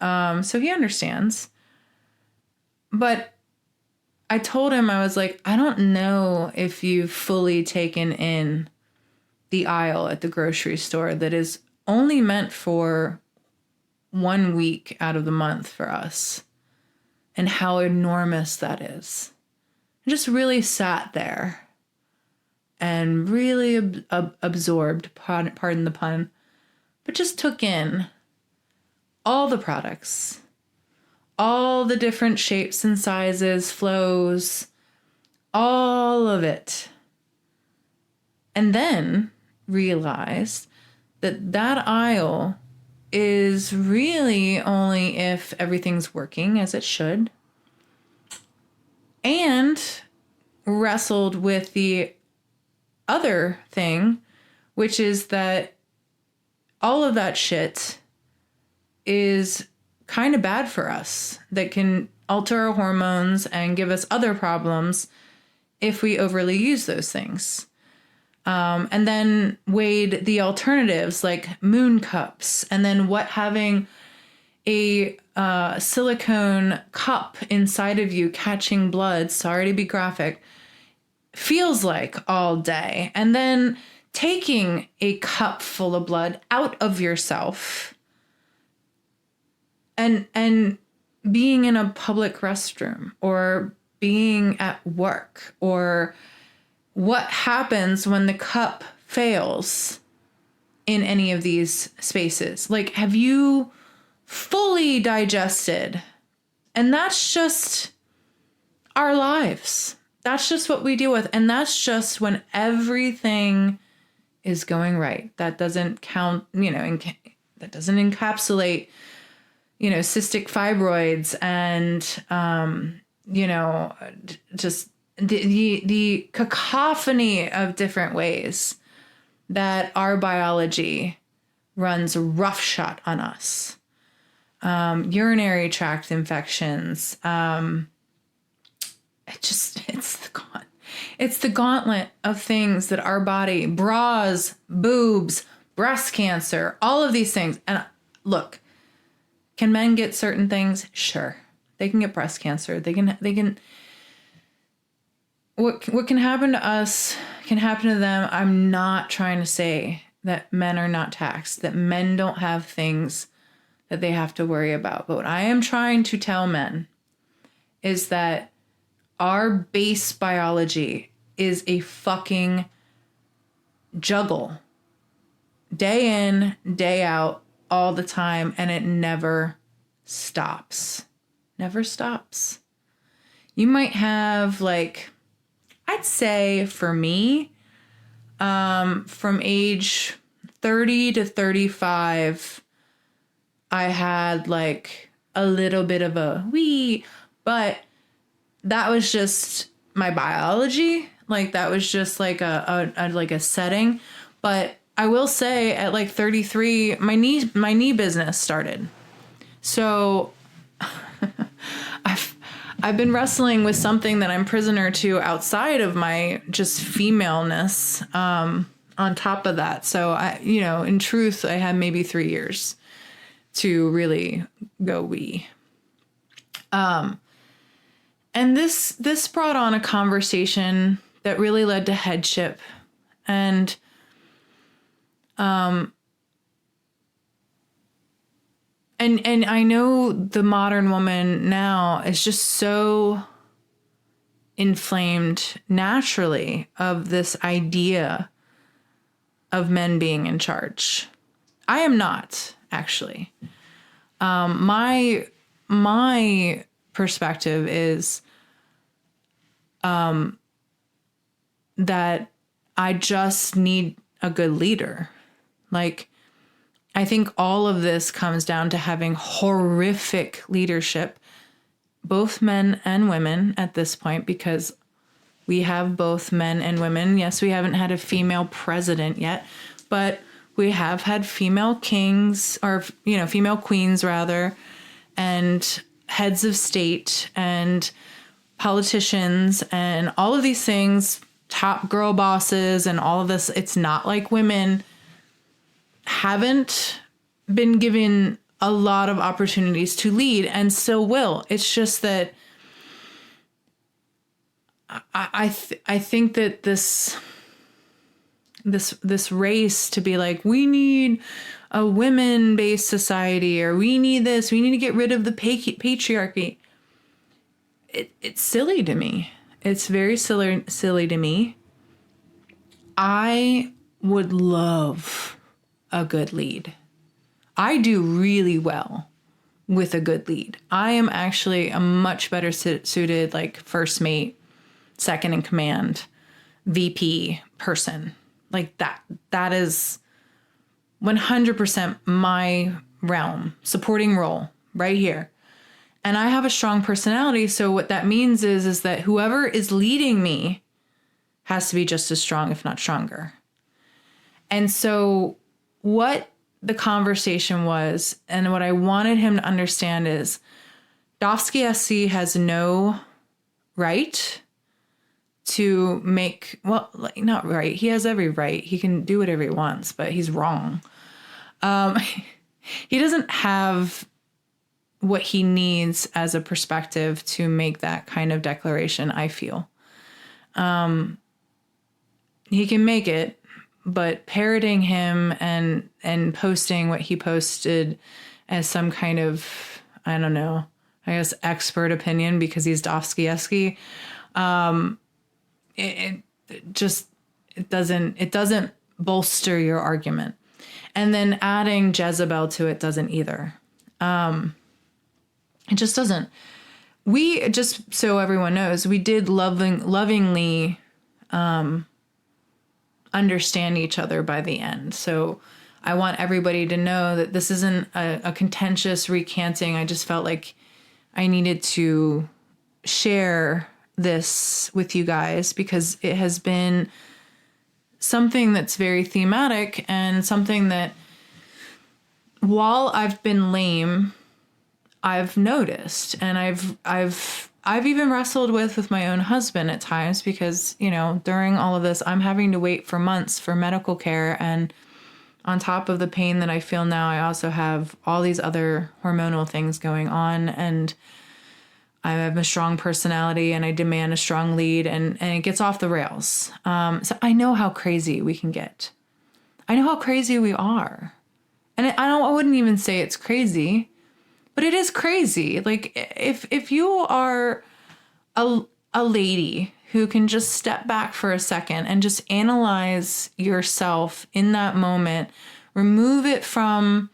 So he understands. But I told him, I was like, I don't know if you've fully taken in the aisle at the grocery store that is only meant for 1 week out of the month for us, and how enormous that is. I just really sat there and really absorbed, pardon the pun, but just took in all the products, all the different shapes and sizes, flows, all of it. And then realized that aisle is really only if everything's working as it should. And wrestled with the other thing, which is that all of that shit is kind of bad for us, that can alter our hormones and give us other problems if we overly use those things. And then weighed the alternatives like moon cups, and then what having a silicone cup inside of you catching blood, sorry to be graphic, feels like all day. And then taking a cup full of blood out of yourself and being in a public restroom, or being at work, or what happens when the cup fails in any of these spaces. Like, have you fully digested And that's just our lives. That's just what we deal with. And that's just when everything is going right. That doesn't count, that doesn't encapsulate, cystic fibroids and, just the cacophony of different ways that our biology runs roughshod on us. Urinary tract infections. It's the gauntlet of things that our body, bras, boobs, breast cancer, all of these things. And look, can men get certain things? Sure. They can get breast cancer. They can, what can happen to us can happen to them. I'm not trying to say that men are not taxed, that men don't have things that they have to worry about. But what I am trying to tell men is that our base biology is a fucking juggle. Day in, day out, all the time, and it never stops. Never stops. You might have I'd say for me, from age 30 to 35, I had a little bit of a wee, but that was just my biology. That was just a setting. But I will say at 33, my knee business started. So I've been wrestling with something that I'm prisoner to outside of my just femaleness, on top of that. So in truth, I had maybe 3 years to really go wee. And this brought on a conversation that really led to headship. And And I know the modern woman now is just so inflamed naturally of this idea of men being in charge. I am not, actually. My perspective is that I just need a good leader. I think all of this comes down to having horrific leadership, both men and women at this point, because we have both men and women. Yes, we haven't had a female president yet, but we have had female kings, or, female queens rather, and heads of state and politicians and all of these things, top girl bosses and all of this. It's not like women haven't been given a lot of opportunities to lead, and still will. It's just that I think that this race to be we need a women-based society, or we need this, we need to get rid of the patriarchy. It's silly to me. It's very silly to me. I would love a good lead. I do really well with a good lead. I am actually a much better suited first mate, second in command, VP person. That is 100% my realm, supporting role right here. And I have a strong personality. So what that means is that whoever is leading me has to be just as strong, if not stronger. And so what the conversation was, and what I wanted him to understand, is Dostoevsky has no right to make, not right. He has every right. He can do whatever he wants, but he's wrong. He doesn't have what he needs as a perspective to make that kind of declaration, I feel. He can make it, but parroting him and posting what he posted as some kind of, I don't know, I guess expert opinion because he's Dostoevsky, it doesn't bolster your argument. And then adding Jezebel to it doesn't either. It just doesn't. we, just so everyone knows, we did lovingly understand each other by the end. So I want everybody to know that this isn't a contentious recanting. I just felt like I needed to share this with you guys because it has been something that's very thematic and something that, while I've been lame, I've noticed, and I've even wrestled with my own husband at times because, you know, during all of this, I'm having to wait for months for medical care. And on top of the pain that I feel now, I also have all these other hormonal things going on, and I have a strong personality and I demand a strong lead, and it gets off the rails. So I know how crazy we can get. I know how crazy we are. And I wouldn't even say it's crazy, but it is crazy. Like if you are a lady who can just step back for a second and just analyze yourself in that moment, remove it from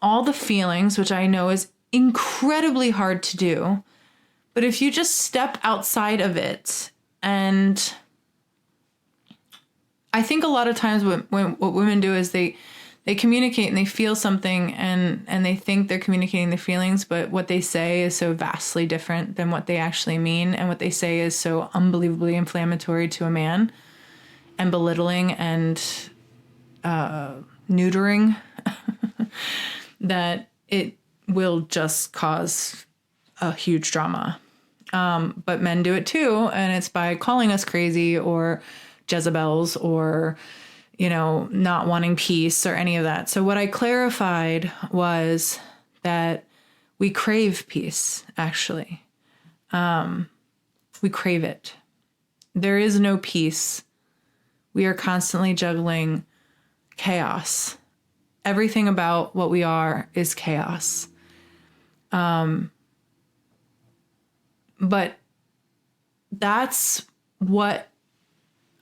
all the feelings, which I know is incredibly hard to do. But if you just step outside of it, and I think a lot of times what women do is they communicate and they feel something and they think they're communicating the feelings, but what they say is so vastly different than what they actually mean. And what they say is so unbelievably inflammatory to a man and belittling and neutering that it will just cause a huge drama. But men do it too. And it's by calling us crazy or Jezebels or, you know, not wanting peace or any of that. So what I clarified was that we crave peace, actually. We crave it. There is no peace. We are constantly juggling chaos. Everything about what we are is chaos. But that's what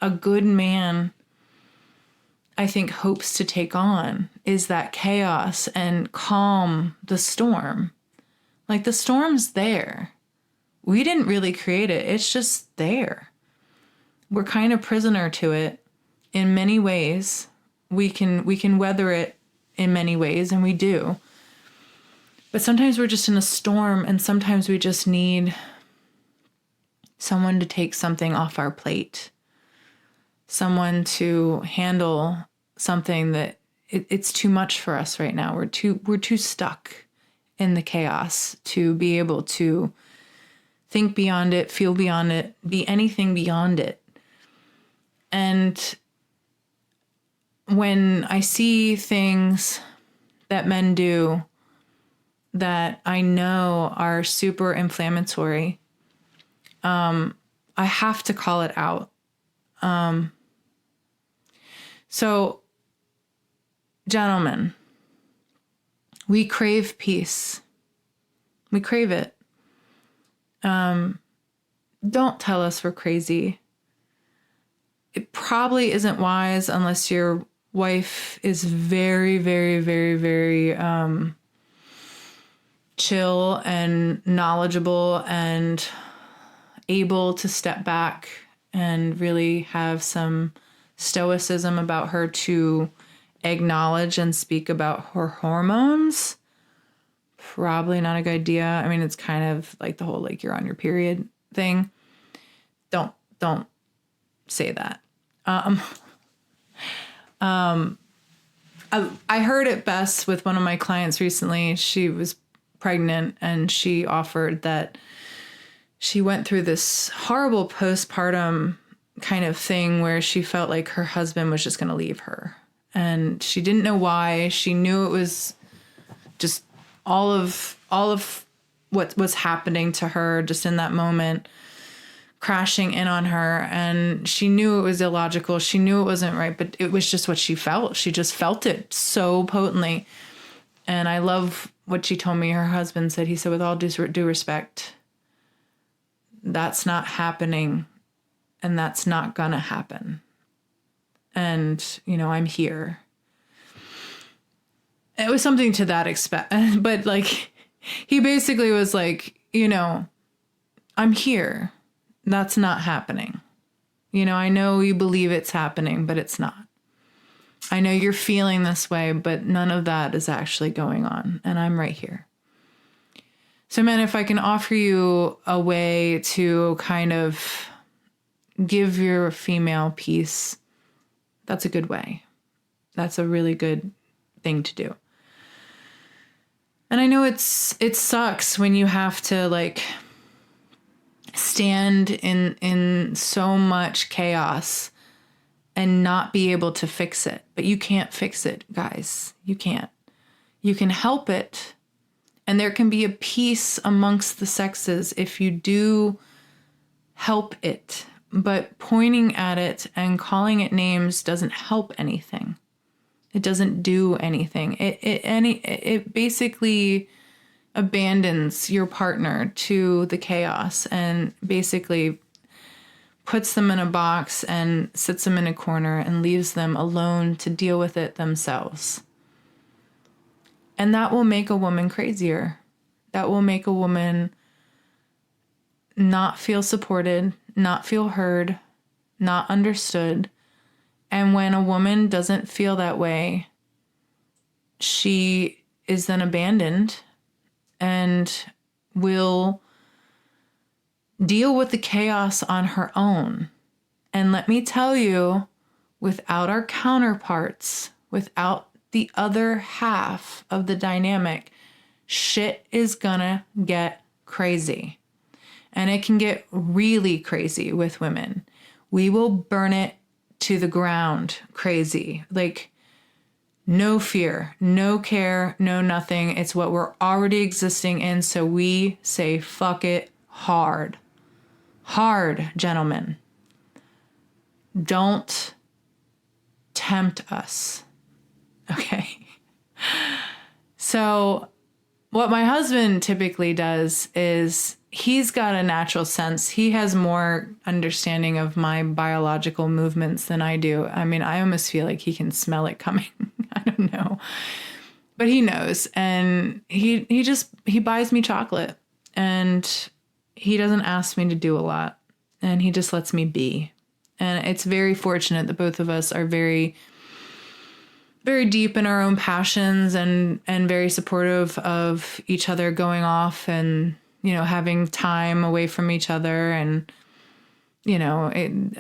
a good man, I think, hopes to take on, is that chaos and calm the storm. Like, the storm's there. We didn't really create it. It's just there. We're kind of prisoner to it in many ways. We can weather it in many ways, and we do. But sometimes we're just in a storm, and sometimes we just need someone to take something off our plate. Someone to handle something that it's too much for us right now. We're too stuck in the chaos to be able to think beyond it, feel beyond it, be anything beyond it. And when I see things that men do that I know are super inflammatory, I have to call it out. So, gentlemen, we crave peace. We crave it. Don't tell us we're crazy. It probably isn't wise unless your wife is very, very, very, very chill and knowledgeable and able to step back and really have some stoicism about her to acknowledge and speak about her hormones. Probably not a good idea. I mean, it's kind of like the whole, like, you're on your period thing. Don't say that. I heard it best with one of my clients recently. She was pregnant and she offered that she went through this horrible postpartum kind of thing where she felt like her husband was just going to leave her. And she didn't know why. She knew it was just all of what was happening to her just in that moment, crashing in on her. And she knew it was illogical. She knew it wasn't right, but it was just what she felt. She just felt it so potently. And I love what she told me her husband said. He said, with all due respect, that's not happening. And that's not gonna happen. And, you know, I'm here. It was something to that extent. But, like, he basically was like, you know, I'm here. That's not happening. You know, I know you believe it's happening, but it's not. I know you're feeling this way, but none of that is actually going on. And I'm right here. So, man, if I can offer you a way to kind of give your female peace, that's a good way. That's a really good thing to do. And I know it sucks when you have to like stand in so much chaos and not be able to fix it. But you can't fix it, guys. You can't. You can help it. And there can be a peace amongst the sexes if you do help it. But pointing at it and calling it names doesn't help anything. It doesn't do anything. It basically abandons your partner to the chaos and basically puts them in a box and sits them in a corner and leaves them alone to deal with it themselves. And that will make a woman crazier. That will make a woman not feel supported, not feel heard, not understood. And when a woman doesn't feel that way, she is then abandoned and will deal with the chaos on her own. And let me tell you, without our counterparts, without the other half of the dynamic, shit is gonna get crazy. And it can get really crazy with women. We will burn it to the ground crazy. Like, no fear, no care, no nothing. It's what we're already existing in. So we say, fuck it hard. Hard, gentlemen. Don't tempt us. Okay. So what my husband typically does is he's got a natural sense. He has more understanding of my biological movements than I do. I mean, I almost feel like he can smell it coming. I don't know. But he knows. And he buys me chocolate. And he doesn't ask me to do a lot. And he just lets me be. And it's very fortunate that both of us are very, very deep in our own passions and very supportive of each other going off and, you know, having time away from each other. And, you know,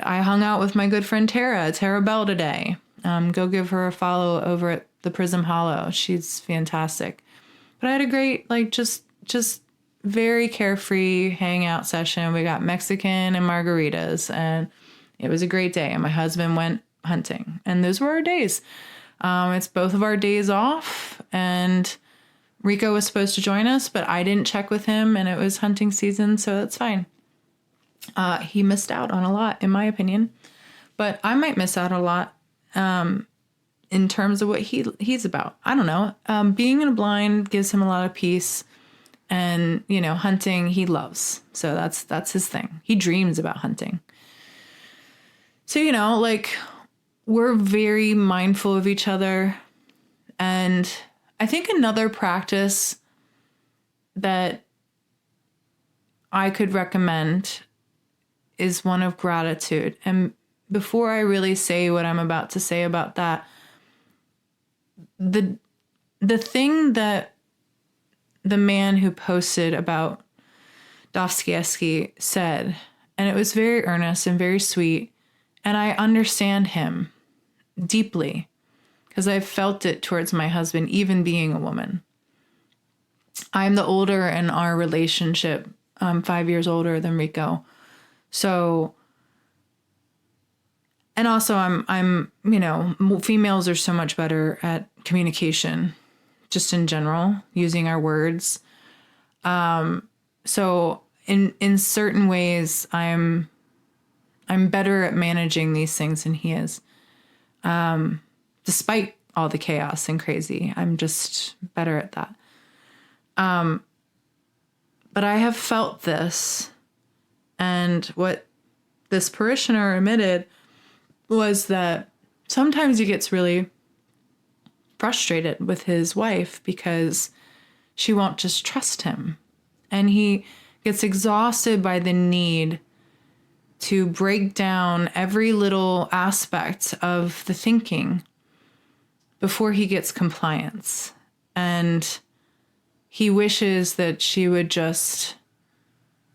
I hung out with my good friend Tara Bell today. Go give her a follow over at the Prism Hollow. She's fantastic. But I had a great, like, just very carefree hangout session. We got Mexican and margaritas, and it was a great day. And my husband went hunting, and those were our days. It's both of our days off, and Rico was supposed to join us, but I didn't check with him, and it was hunting season, so that's fine. He missed out on a lot, in my opinion, but I might miss out a lot in terms of what he's about. I don't know. Being in a blind gives him a lot of peace, and, you know, hunting he loves, so that's his thing. He dreams about hunting. So, you know, like, we're very mindful of each other. And I think another practice that I could recommend is one of gratitude. And before I really say what I'm about to say about that, the thing that the man who posted about Dostoevsky said, and it was very earnest and very sweet, and I understand him deeply because I've felt it towards my husband, even being a woman. I'm the older in our relationship. I'm 5 years older than Rico. So, and also I'm, you know, females are so much better at communication, just in general, using our words. So in certain ways, I'm better at managing these things than he is. Despite all the chaos and crazy, I'm just better at that. But I have felt this, and what this parishioner admitted was that sometimes he gets really frustrated with his wife because she won't just trust him. And he gets exhausted by the need to break down every little aspect of the thinking before he gets compliance. And he wishes that she would just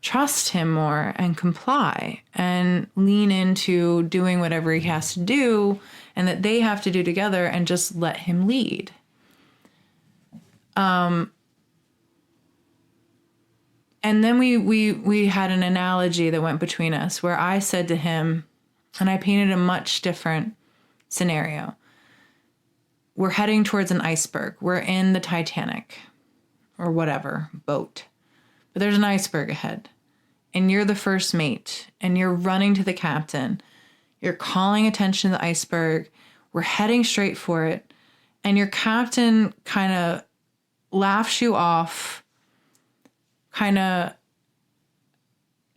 trust him more and comply and lean into doing whatever he has to do and that they have to do together and just let him lead. And then we had an analogy that went between us where I said to him, and I painted a much different scenario. We're heading towards an iceberg. We're in the Titanic or whatever boat, but there's an iceberg ahead and you're the first mate and you're running to the captain. You're calling attention to the iceberg. We're heading straight for it. And your captain kind of laughs you off, kind of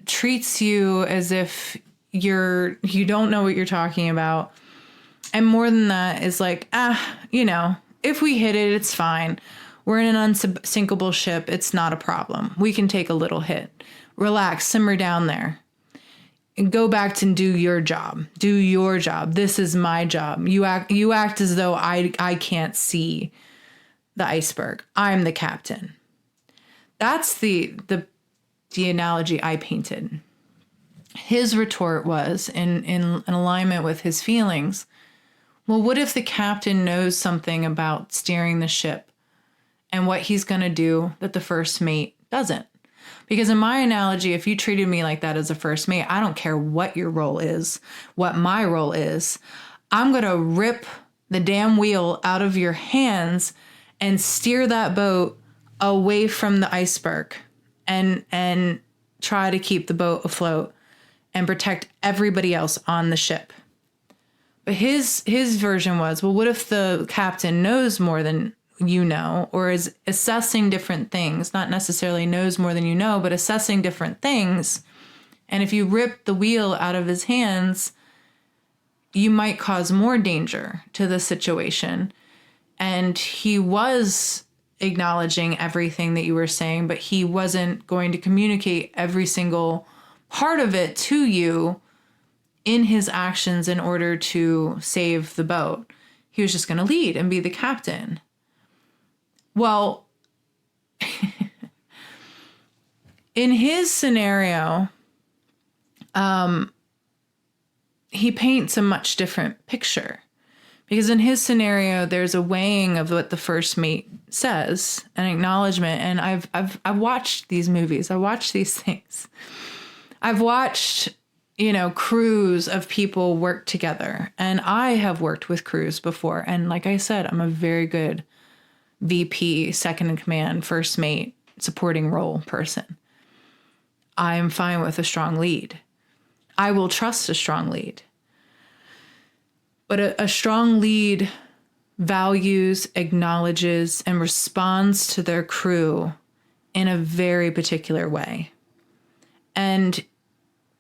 treats you as if you don't know what you're talking about. And more than that is like, if we hit it, it's fine. We're in an unsinkable ship. It's not a problem. We can take a little hit. Relax, simmer down there. And go back to do your job. Do your job. This is my job. You act as though I can't see the iceberg. I'm the captain. That's the analogy I painted. His retort was, in alignment with his feelings, well, what if the captain knows something about steering the ship and what he's going to do that the first mate doesn't? Because in my analogy, if you treated me like that as a first mate, I don't care what your role is, what my role is. I'm going to rip the damn wheel out of your hands and steer that boat away from the iceberg and try to keep the boat afloat and protect everybody else on the ship. But his version was, well, what if the captain knows more than you know, or is assessing different things, not necessarily knows more than you know, but assessing different things. And if you rip the wheel out of his hands, you might cause more danger to the situation. And he was acknowledging everything that you were saying, but he wasn't going to communicate every single part of it to you in his actions in order to save the boat. He was just going to lead and be the captain. Well, in his scenario, he paints a much different picture. Because in his scenario, there's a weighing of what the first mate says, an acknowledgement. And I've watched these movies. I watched these things. I've watched, crews of people work together. And I have worked with crews before. And like I said, I'm a very good VP, second in command, first mate, supporting role person. I'm fine with a strong lead. I will trust a strong lead. But a strong lead values, acknowledges, and responds to their crew in a very particular way. And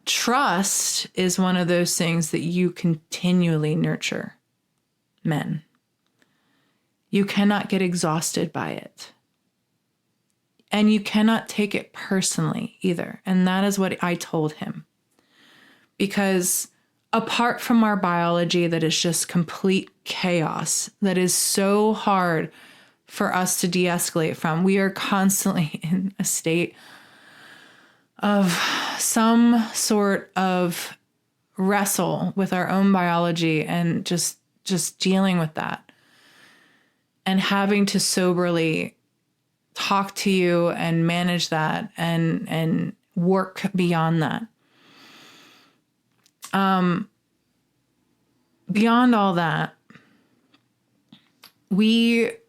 trust is one of those things that you continually nurture, men. You cannot get exhausted by it. And you cannot take it personally either. And that is what I told him. Because apart from our biology that is just complete chaos, that is so hard for us to de-escalate from, we are constantly in a state of some sort of wrestle with our own biology and just dealing with that. And having to soberly talk to you and manage that and work beyond that. Beyond all that, what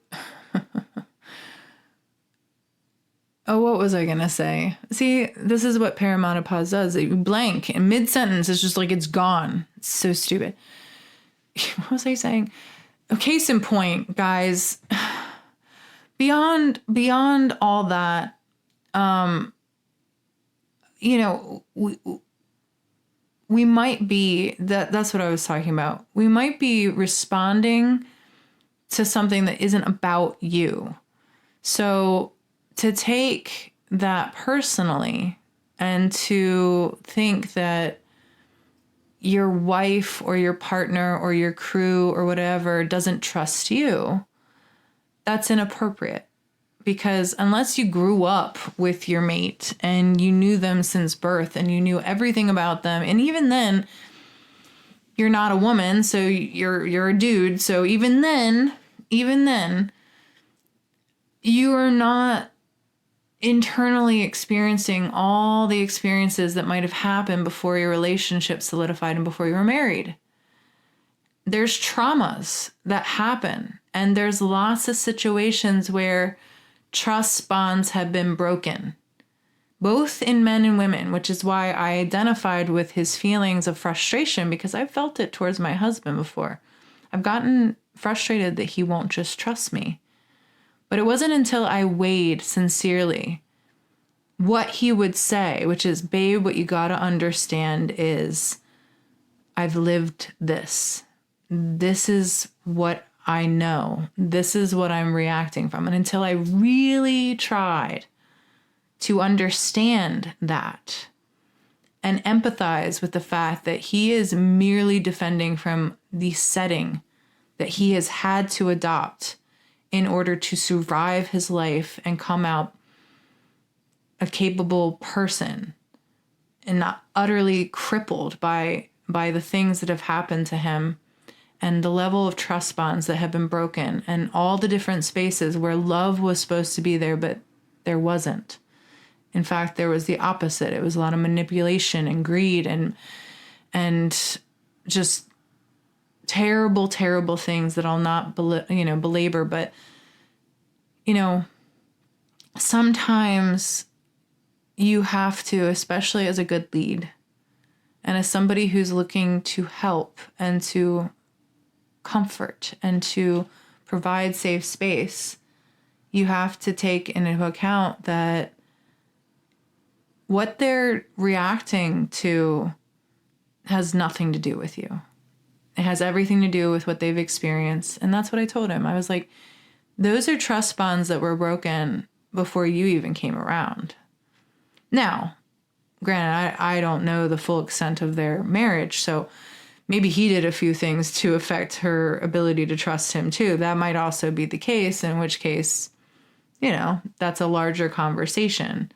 was I going to say? See, this is what perimenopause does. You blank in mid-sentence. It's just like, it's gone. It's so stupid. What was I saying? Case in point, guys, beyond all that, we might be, that's what I was talking about. We might be responding to something that isn't about you. So to take that personally and to think that your wife or your partner or your crew or whatever doesn't trust you, that's inappropriate. Because unless you grew up with your mate and you knew them since birth and you knew everything about them, and even then, you're not a woman, so you're a dude. So even then, you are not internally experiencing all the experiences that might have happened before your relationship solidified and before you were married. There's traumas that happen, and there's lots of situations where trust bonds have been broken, both in men and women, which is why I identified with his feelings of frustration, because I've felt it towards my husband before. I've gotten frustrated that he won't just trust me. But it wasn't until I weighed sincerely what he would say, which is, babe, what you got to understand is I've lived this. This is what I know. This is what I'm reacting from. And until I really tried to understand that and empathize with the fact that he is merely defending from the setting that he has had to adopt in order to survive his life and come out a capable person and not utterly crippled by the things that have happened to him and the level of trust bonds that have been broken and all the different spaces where love was supposed to be there, but there wasn't. In fact, there was the opposite. It was a lot of manipulation and greed and just terrible, terrible things that I'll not belabor. But, sometimes you have to, especially as a good lead and as somebody who's looking to help and to comfort and to provide safe space, you have to take into account that what they're reacting to has nothing to do with you. It has everything to do with what they've experienced. And that's what I told him. I was like, those are trust bonds that were broken before you even came around. Now, granted, I don't know the full extent of their marriage, so maybe he did a few things to affect her ability to trust him too. That might also be the case, in which case, that's a larger conversation.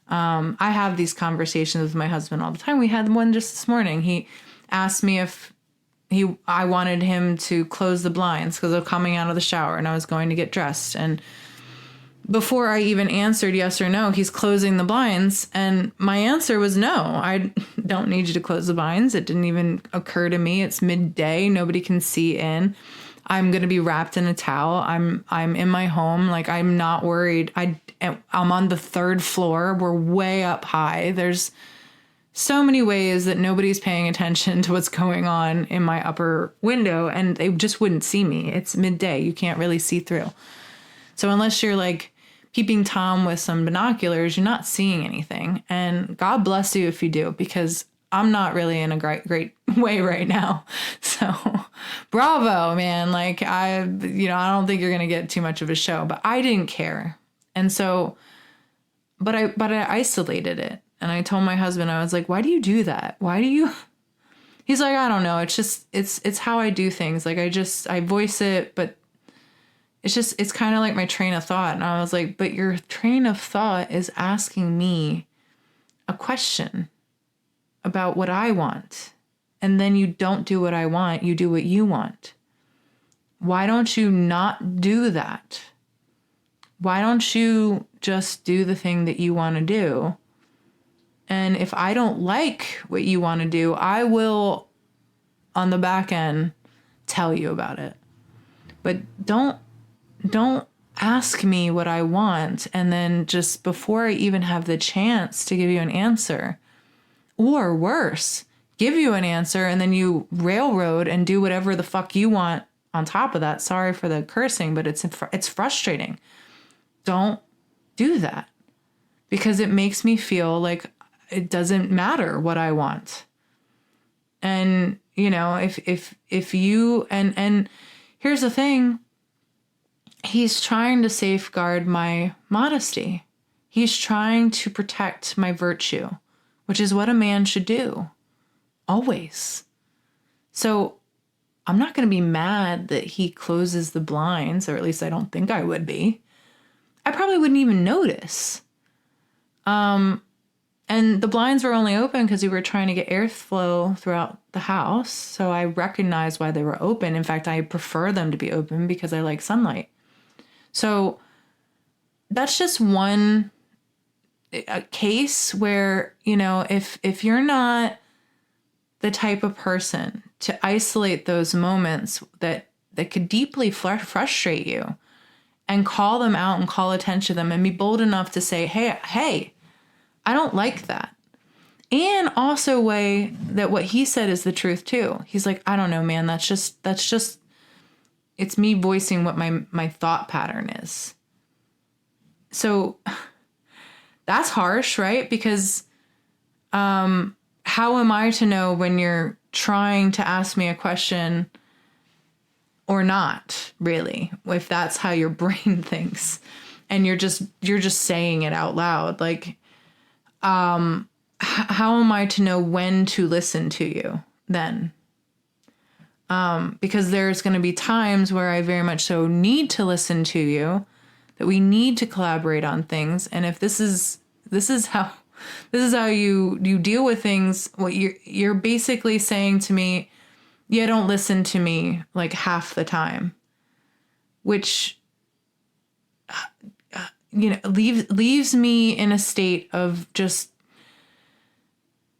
I have these conversations with my husband all the time. We had one just this morning. He asked me if I wanted him to close the blinds because I was coming out of the shower and I was going to get dressed. And before I even answered yes or no, he's closing the blinds. And my answer was no, I don't need you to close the blinds. It didn't even occur to me. It's midday. Nobody can see in. I'm going to be wrapped in a towel. I'm in my home. Like, I'm not worried. I'm on the third floor. We're way up high. There's so many ways that nobody's paying attention to what's going on in my upper window, and they just wouldn't see me. It's midday. You can't really see through. So unless you're like peeping Tom with some binoculars, you're not seeing anything. And God bless you if you do, because I'm not really in a great way right now. So bravo, man. Like, I don't think you're going to get too much of a show, but I didn't care. And so, but I isolated it. And I told my husband, I was like, why do you do that? Why do you? He's like, I don't know. It's just, it's how I do things. Like, I voice it, but it's kind of like my train of thought. And I was like, but your train of thought is asking me a question about what I want. And then you don't do what I want. You do what you want. Why don't you not do that? Why don't you just do the thing that you want to do? And if I don't like what you want to do, I will, on the back end, tell you about it. But don't ask me what I want, and then just before I even have the chance to give you an answer, or worse, give you an answer and then you railroad and do whatever the fuck you want on top of that. Sorry for the cursing, but it's frustrating. Don't do that, because it makes me feel like it doesn't matter what I want. And, if you, and here's the thing, he's trying to safeguard my modesty. He's trying to protect my virtue, which is what a man should do. Always. So I'm not going to be mad that he closes the blinds, or at least I don't think I would be. I probably wouldn't even notice. And the blinds were only open because we were trying to get airflow throughout the house. So I recognized why they were open. In fact, I prefer them to be open because I like sunlight. So that's just one case where, if you're not the type of person to isolate those moments that could deeply frustrate you and call them out and call attention to them and be bold enough to say, hey, I don't like that. And also weigh that what he said is the truth too. He's like, I don't know, man, that's just it's me voicing what my thought pattern is. So that's harsh, right? Because how am I to know when you're trying to ask me a question or not, really, if that's how your brain thinks and you're just saying it out loud? Like, how am I to know when to listen to you then? Because there's going to be times where I very much so need to listen to you, that we need to collaborate on things. And if this is how you deal with things, what you're basically saying to me, yeah, don't listen to me like half the time, which leaves me in a state of just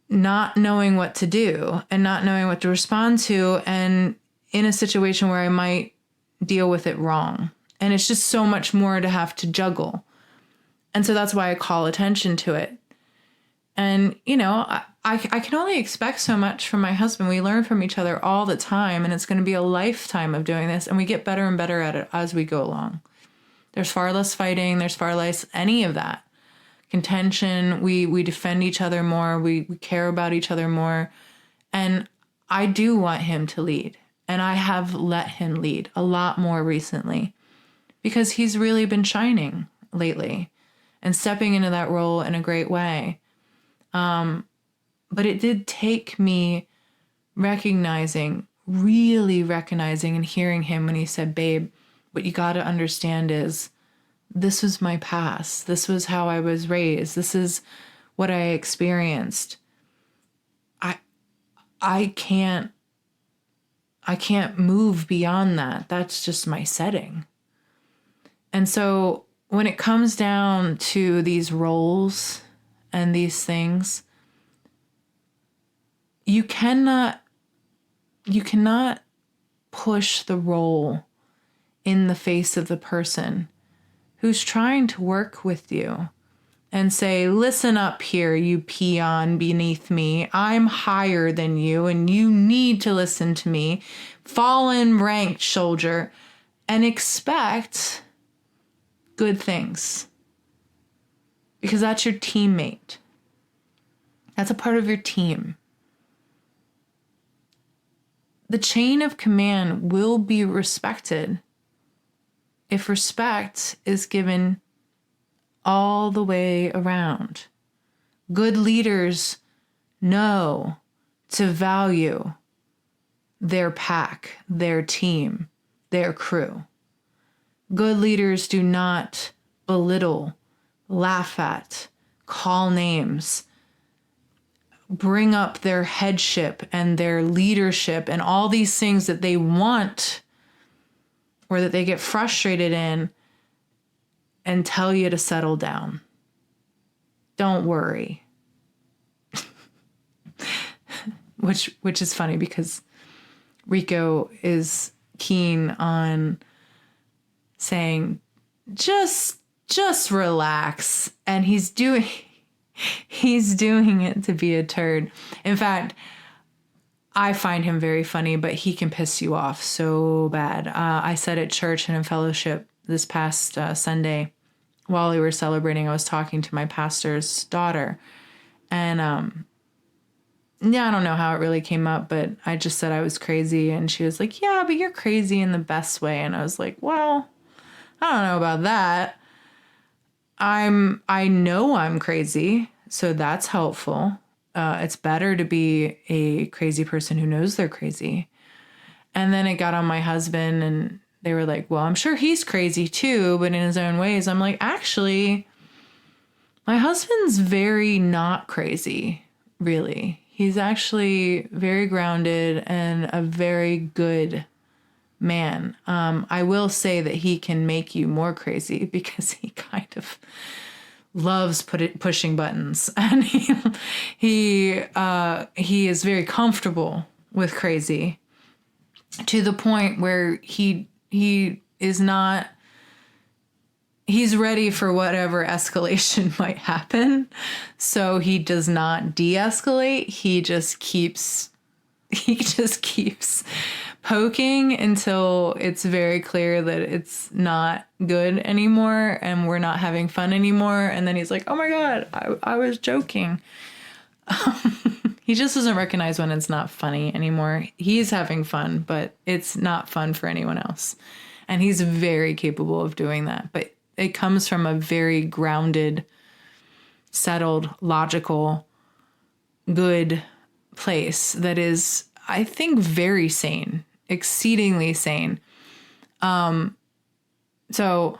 not knowing what to do and not knowing what to respond to, and in a situation where I might deal with it wrong. And it's just so much more to have to juggle. And so that's why I call attention to it. And, I can only expect so much from my husband. We learn from each other all the time, and it's going to be a lifetime of doing this. And we get better and better at it as we go along. There's far less fighting. There's far less any of that contention. We defend each other more. We care about each other more. And I do want him to lead. And I have let him lead a lot more recently because he's really been shining lately and stepping into that role in a great way. But it did take me really recognizing and hearing him when he said, babe, what you got to understand is this was my past. This was how I was raised. This is what I experienced. I can't move beyond that. That's just my setting. And so when it comes down to these roles and these things, you cannot push the role in the face of the person who's trying to work with you and say, listen up here, you peon beneath me. I'm higher than you and you need to listen to me. Fallen ranked soldier, and expect good things because that's your teammate. That's a part of your team. The chain of command will be respected if respect is given all the way around. Good leaders know to value their pack, their team, their crew. Good leaders do not belittle, laugh at, call names, bring up their headship and their leadership and all these things that they want or that they get frustrated in and tell you to settle down. Don't worry. Which is funny because Rico is keen on saying, just relax. And he's doing it to be a turd. In fact, I find him very funny, but he can piss you off so bad. I said at church and in fellowship this past Sunday, while we were celebrating, I was talking to my pastor's daughter. And I don't know how it really came up, but I just said I was crazy. And she was like, yeah, but you're crazy in the best way. And I was like, well, I don't know about that. I know I'm crazy, so that's helpful. It's better to be a crazy person who knows they're crazy. And then it got on my husband, and they were like, well, I'm sure he's crazy too, but in his own ways. I'm like, actually, my husband's very not crazy, really. He's actually very grounded and a very good man. I will say that he can make you more crazy because he kind of loves pushing buttons, and he is very comfortable with crazy to the point where he is not. He's ready for whatever escalation might happen, so he does not de-escalate. He just keeps poking until it's very clear that it's not good anymore and we're not having fun anymore. And then he's like, oh my God, I was joking. He just doesn't recognize when it's not funny anymore. He's having fun, but it's not fun for anyone else. And he's very capable of doing that. But it comes from a very grounded, settled, logical, good place that is, I think, very sane, exceedingly sane. So,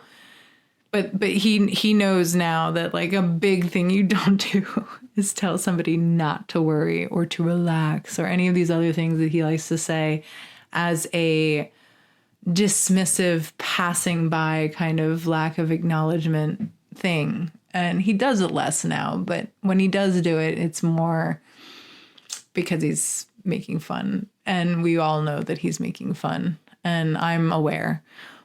but he knows now that like a big thing you don't do is tell somebody not to worry or to relax or any of these other things that he likes to say as a dismissive, passing by kind of lack of acknowledgement thing. And he does it less now, but when he does do it, it's more because he's making fun. And we all know that he's making fun. And I'm aware.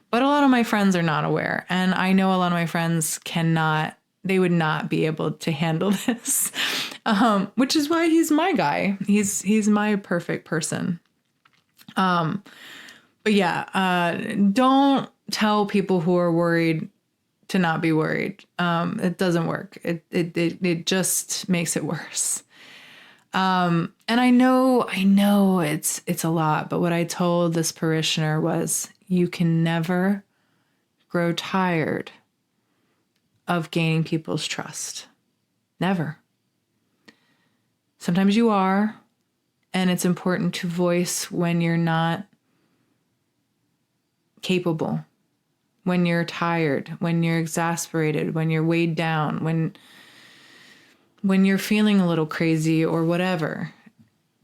But a lot of my friends are not aware. And I know a lot of my friends they would not be able to handle this. Which is why he's my guy. He's my perfect person. But yeah, don't tell people who are worried to not be worried. It doesn't work. It just makes it worse. And I know it's a lot, but what I told this parishioner was, you can never grow tired of gaining people's trust. Never. Sometimes you are, and it's important to voice when you're not capable, when you're tired, when you're exasperated, when you're weighed down, when you're feeling a little crazy or whatever,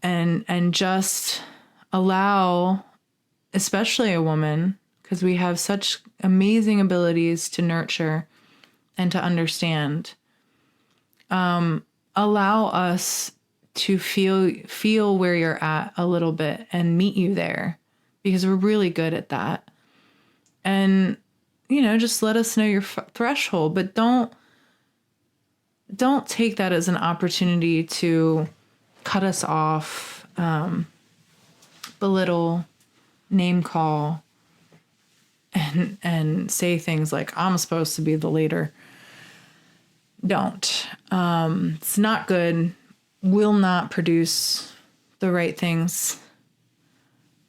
and just allow, especially a woman, because we have such amazing abilities to nurture and to understand, allow us to feel where you're at a little bit and meet you there, because we're really good at that. And, just let us know your threshold, but don't take that as an opportunity to cut us off, belittle, name call, and say things like, I'm supposed to be the leader. Don't. It's not good. Will not produce the right things.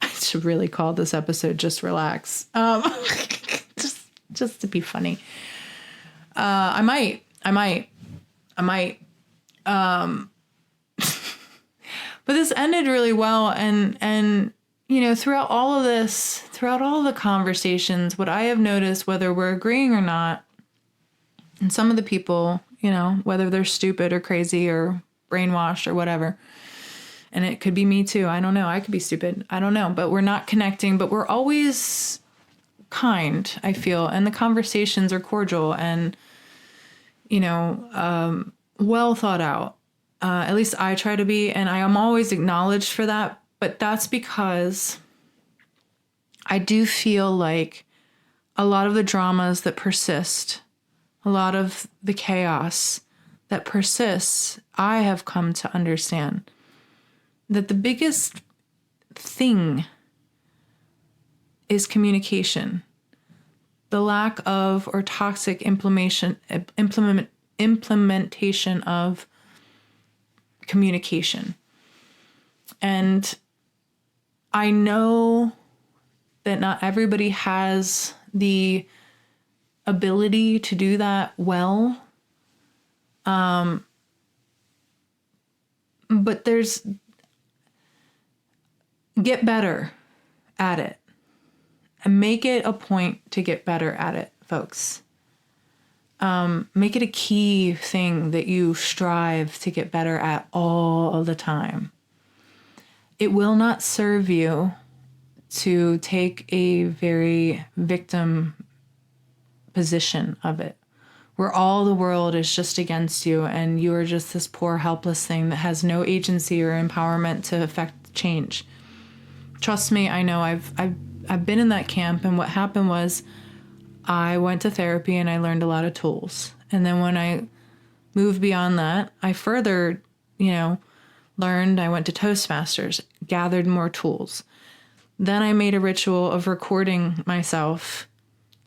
I should really call this episode Just Relax. Just to be funny. I might. But this ended really well. And, throughout all of this, throughout all the conversations, what I have noticed, whether we're agreeing or not, and some of the people, whether they're stupid or crazy or brainwashed or whatever, and it could be me too. I don't know. I could be stupid. I don't know. But we're not connecting, but we're always kind, I feel. And the conversations are cordial and, well thought out. At least I try to be, and I am always acknowledged for that. But that's because I do feel like a lot of the dramas that persist, a lot of the chaos that persists, I have come to understand that the biggest thing is communication. The lack of or toxic implementation of communication. And I know that not everybody has the ability to do that well. But get better at it and make it a point to get better at it, folks. Make it a key thing that you strive to get better at all of the time. It will not serve you to take a very victim position of it, where all the world is just against you and you are just this poor, helpless thing that has no agency or empowerment to affect change. Trust me, I know I've been in that camp, and what happened was I went to therapy and I learned a lot of tools. And then when I moved beyond that, I further, learned. I went to Toastmasters, gathered more tools. Then I made a ritual of recording myself,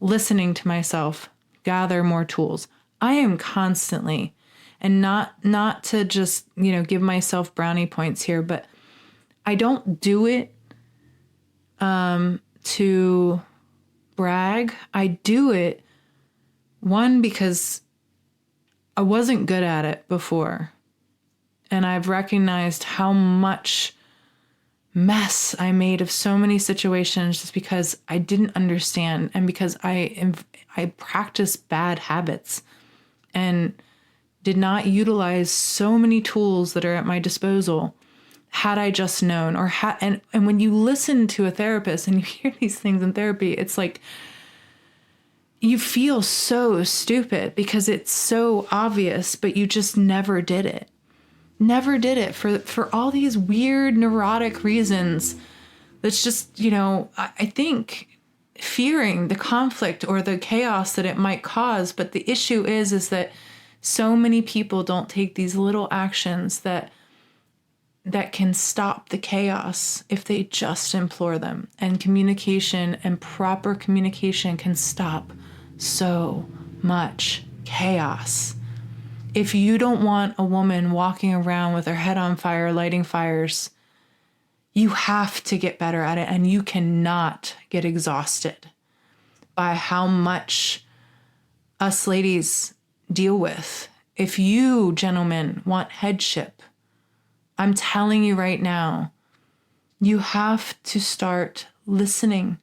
listening to myself, gather more tools. I am constantly, and not to just, give myself brownie points here, but I don't do it to brag. I do it, one, because I wasn't good at it before. And I've recognized how much mess I made of so many situations just because I didn't understand, and because I practiced bad habits and did not utilize so many tools that are at my disposal. Had I just known, and when you listen to a therapist and you hear these things in therapy, it's like you feel so stupid because it's so obvious, but you just never did it. Never did it for all these weird neurotic reasons. That's just, I think fearing the conflict or the chaos that it might cause. But the issue is that so many people don't take these little actions that can stop the chaos if they just implore them. And communication and proper communication can stop so much chaos. If you don't want a woman walking around with her head on fire, lighting fires, you have to get better at it, and you cannot get exhausted by how much us ladies deal with. If you, gentlemen, want headship, I'm telling you right now, you have to start listening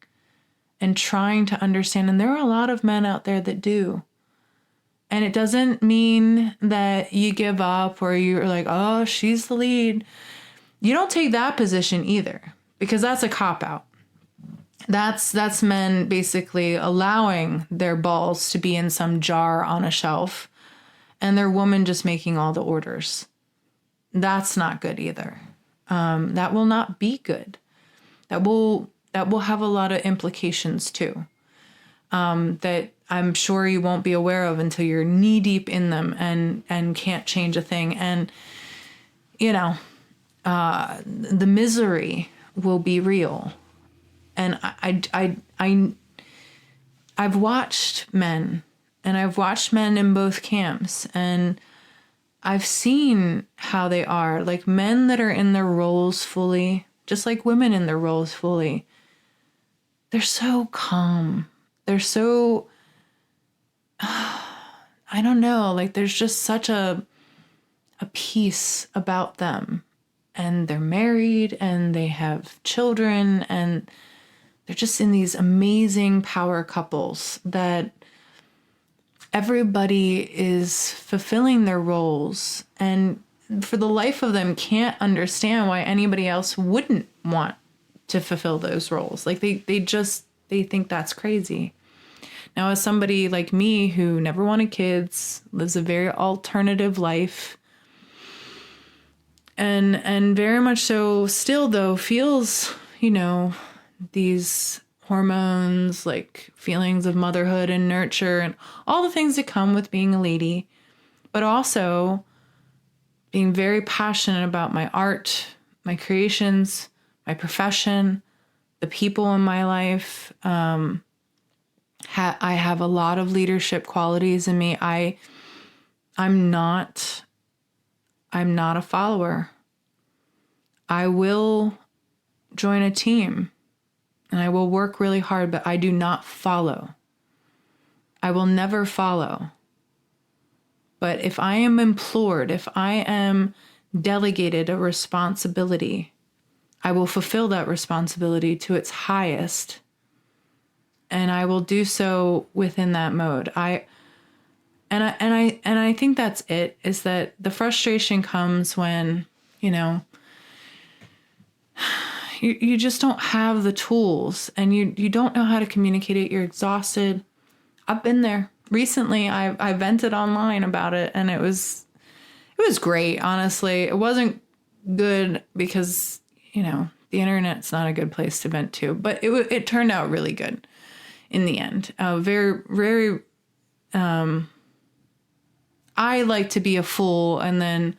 and trying to understand. And there are a lot of men out there that do. And it doesn't mean that you give up or you're like, oh, she's the lead. You don't take that position either, because that's a cop-out. That's men basically allowing their balls to be in some jar on a shelf and their woman just making all the orders. That's not good either. That will not be good. That will have a lot of implications too, that I'm sure you won't be aware of until you're knee deep in them and can't change a thing. And, the misery will be real. And I've watched men, and I've watched men in both camps, and I've seen how they are. Like, men that are in their roles fully, just like women in their roles fully, they're so calm. They're so, I don't know, like there's just such a peace about them. And they're married and they have children, and they're just in these amazing power couples that everybody is fulfilling their roles, and for the life of them can't understand why anybody else wouldn't want to fulfill those roles. Like they think that's crazy. Now, as somebody like me who never wanted kids, lives a very alternative life, and very much so still though feels, these hormones, like feelings of motherhood and nurture and all the things that come with being a lady, but also being very passionate about my art, my creations, my profession, the people in my life. I have a lot of leadership qualities in me. I'm not a follower. I will join a team and I will work really hard, but I do not follow. I will never follow. But if I am implored, if I am delegated a responsibility, I will fulfill that responsibility to its highest. And I will do so within that mode. I think that's it, is that the frustration comes when, you just don't have the tools and you don't know how to communicate it. You're exhausted. I've been there. Recently, I vented online about it, and it was great, honestly. It wasn't good because, the internet's not a good place to vent to, but it turned out really good in the end. Very, very, I like to be a fool and then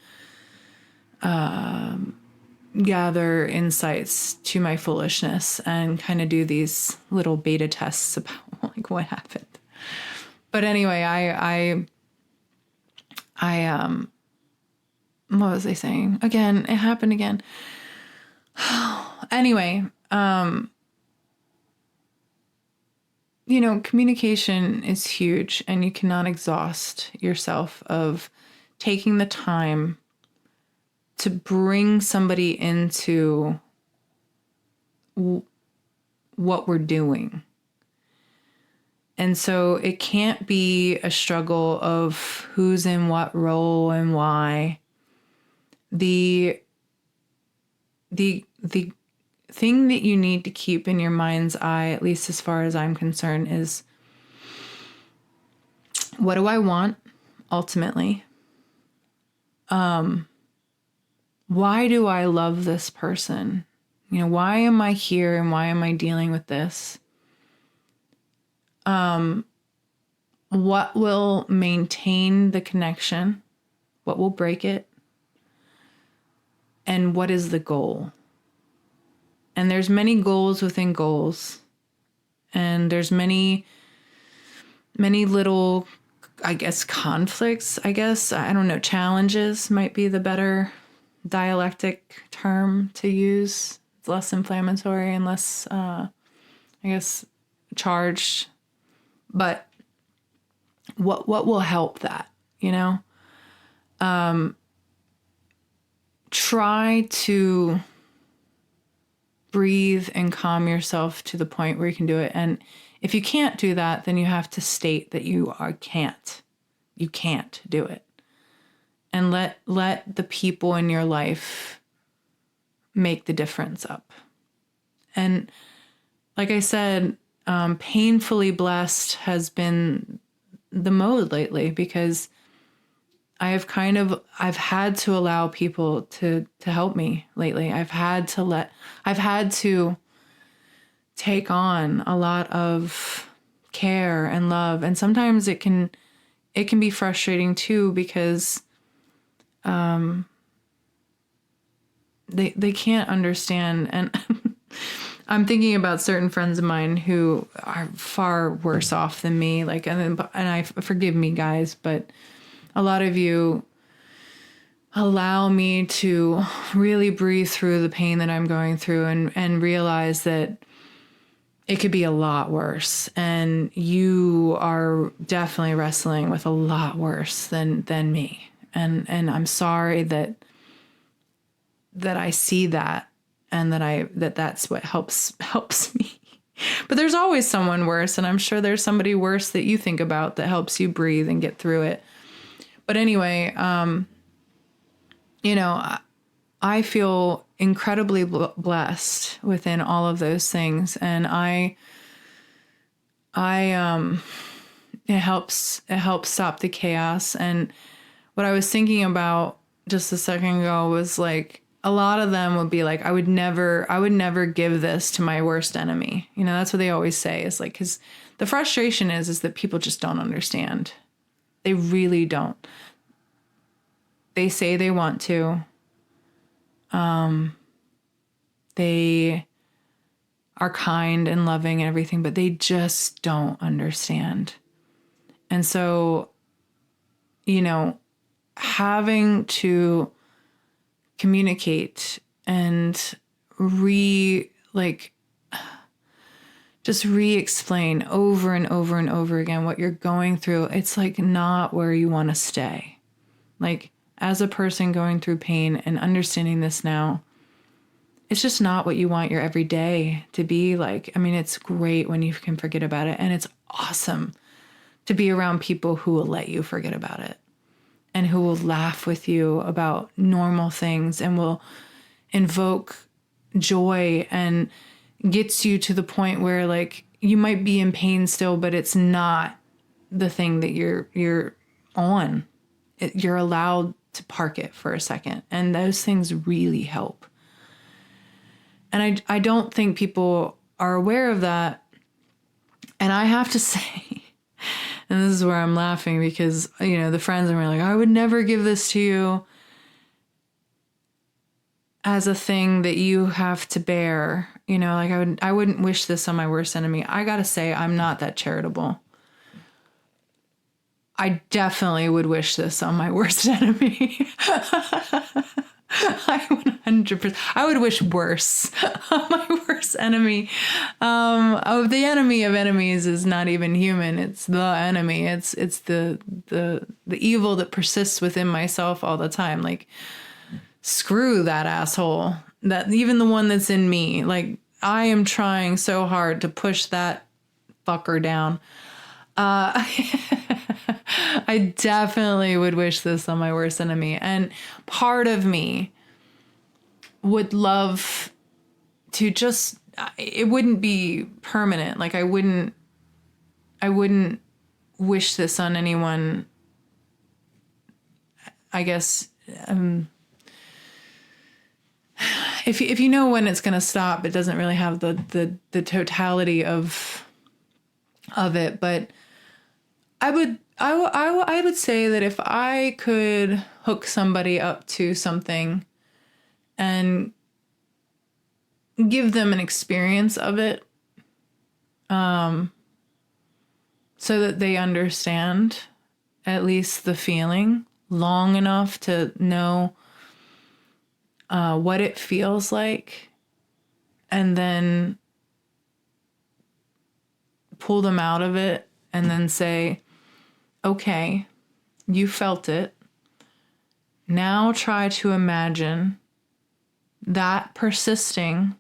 gather insights to my foolishness and kind of do these little beta tests about like what happened. But anyway, I what was I saying? Again, it happened again. Anyway, communication is huge, and you cannot exhaust yourself of taking the time to bring somebody into what we're doing. And so it can't be a struggle of who's in what role and why. The thing that you need to keep in your mind's eye, at least as far as I'm concerned, is what do I want ultimately? Why do I love this person? Why am I here and why am I dealing with this? What will maintain the connection? What will break it? And what is the goal? And there's many goals within goals. And there's many little, conflicts, I don't know, challenges might be the better dialectic term to use. It's less inflammatory and less, charged. But what will help that, Try to breathe and calm yourself to the point where you can do it. And if you can't do that, then you have to state that you can't. You can't do it. And let the people in your life make the difference up. And like I said, painfully blessed has been the mode lately, because I've had to allow people to help me lately. I've had to take on a lot of care and love. And sometimes it can be frustrating too, because they can't understand. And I'm thinking about certain friends of mine who are far worse off than me. Forgive me, guys, but a lot of you allow me to really breathe through the pain that I'm going through and realize that it could be a lot worse. And you are definitely wrestling with a lot worse than me. And I'm sorry that I see that, and that's what helps me. But there's always someone worse, and I'm sure there's somebody worse that you think about that helps you breathe and get through it. But anyway, I feel incredibly blessed within all of those things, and it helps stop the chaos. And what I was thinking about just a second ago was like, a lot of them would be like, I would never give this to my worst enemy. That's what they always say, is like, because the frustration is that people just don't understand. They really don't. They say they want to. They are kind and loving and everything, but they just don't understand. And so, having to communicate and just re-explain over and over and over again what you're going through. It's like not where you want to stay. Like, as a person going through pain and understanding this now, it's just not what you want your everyday to be like. I mean, it's great when you can forget about it, and it's awesome to be around people who will let you forget about it and who will laugh with you about normal things and will invoke joy and gets you to the point where, like, you might be in pain still, but it's not the thing that you're on. You're allowed to park it for a second. And those things really help. And I don't think people are aware of that. And I have to say, and this is where I'm laughing because, you know, the friends are like, I would never give this to you as a thing that you have to bear. You know, like I wouldn't wish this on my worst enemy. I gotta say, I'm not that charitable. I definitely would wish this on my worst enemy. I 100%. I would wish worse on my worst enemy. The enemy of enemies is not even human. It's the enemy. It's the evil that persists within myself all the time. Like, screw that asshole. That even the one that's in me. Like, I am trying so hard to push that fucker down. I definitely would wish this on my worst enemy. And part of me would love to just, it wouldn't be permanent. Like, I wouldn't wish this on anyone. I guess, if you know when it's going to stop, it doesn't really have the totality of it. But I would say that if I could hook somebody up to something and give them an experience of it, so that they understand at least the feeling long enough to know what it feels like, and then pull them out of it and then say, okay, you felt it. Now try to imagine that persisting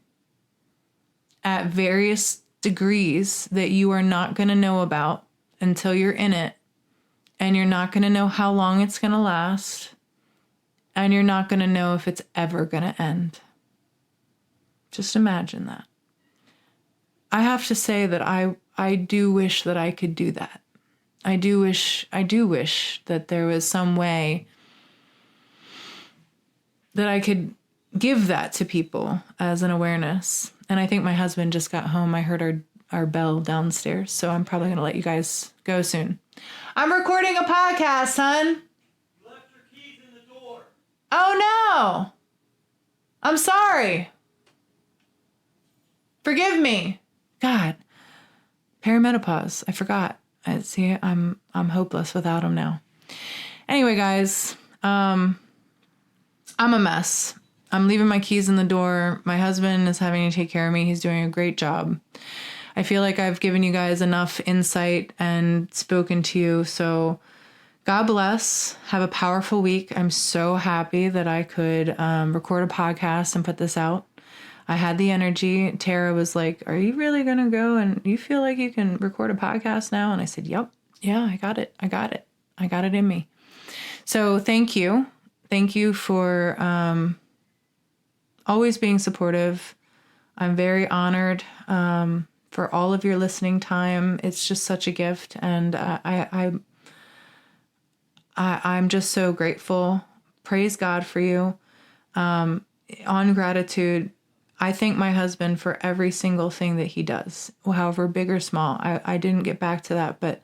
at various degrees that you are not going to know about until you're in it. And you're not going to know how long it's going to last. And you're not going to know if it's ever going to end. Just imagine that. I have to say that I do wish that I could do that. I do wish that there was some way that I could give that to people as an awareness. And I think my husband just got home. I heard our bell downstairs, so I'm probably going to let you guys go soon. I'm recording a podcast, hon. You left your keys in the door. Oh, no. I'm sorry. Forgive me. God. Perimenopause. I forgot. See, I'm hopeless without him now. Anyway, guys, I'm a mess. I'm leaving my keys in the door. My husband is having to take care of me. He's doing a great job. I feel like I've given you guys enough insight and spoken to you. So God bless. Have a powerful week. I'm so happy that I could record a podcast and put this out. I had the energy. Tara was like, are you really going to go and you feel like you can record a podcast now? And I said, yep. Yeah, I got it. I got it in me. So thank you. Thank you for always being supportive. I'm very honored for all of your listening time. It's just such a gift. And I'm just so grateful. Praise God for you. On gratitude, I thank my husband for every single thing that he does, however big or small. I didn't get back to that, but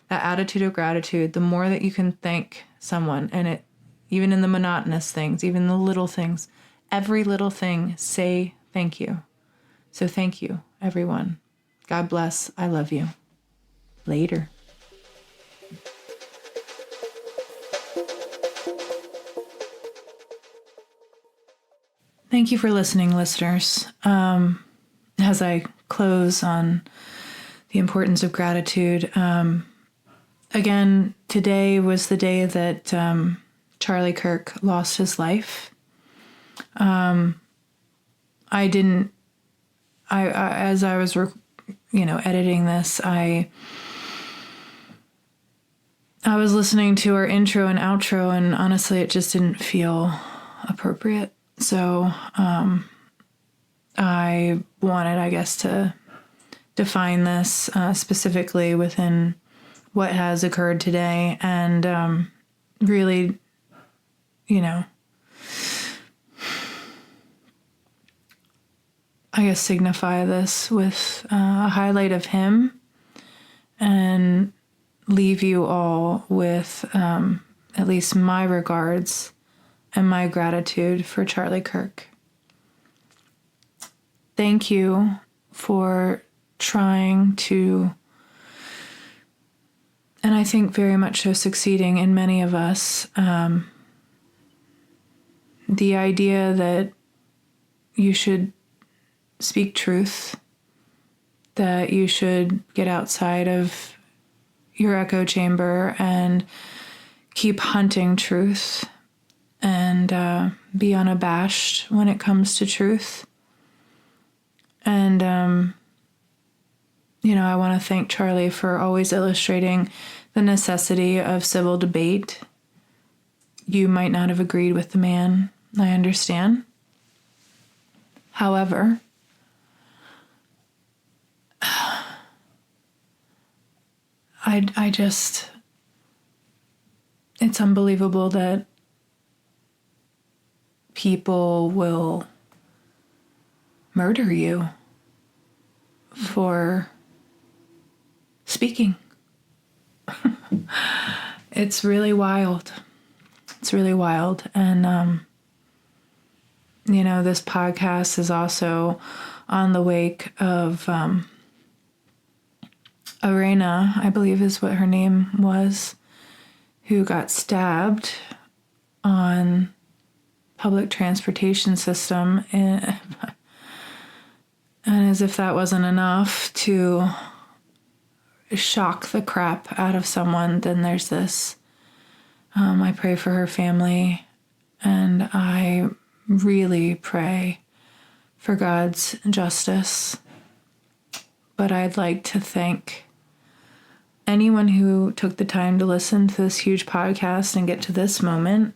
that attitude of gratitude, the more that you can thank someone, and it, even in the monotonous things, even the little things, every little thing, say thank you. So thank you, everyone. God bless. I love you. Later. Thank you for listening, listeners. As I close on the importance of gratitude. Again, today was the day that Charlie Kirk lost his life. As I was, editing this, I was listening to our intro and outro, and honestly, it just didn't feel appropriate. So I wanted, I guess, to define this specifically within what has occurred today, and really, I guess signify this with a highlight of him, and leave you all with at least my regards and my gratitude for Charlie Kirk. Thank you for trying to, and I think very much so succeeding in many of us, the idea that you should speak truth, that you should get outside of your echo chamber and keep hunting truth, and be unabashed when it comes to truth. And, I want to thank Charlie for always illustrating the necessity of civil debate. You might not have agreed with the man, I understand. However, I just, it's unbelievable that people will murder you for speaking. It's really wild. It's really wild. And, this podcast is also on the wake of Arena, I believe is what her name was, who got stabbed on public transportation system. And as if that wasn't enough to shock the crap out of someone, then there's this. I pray for her family, and I really pray for God's justice. But I'd like to thank anyone who took the time to listen to this huge podcast and get to this moment.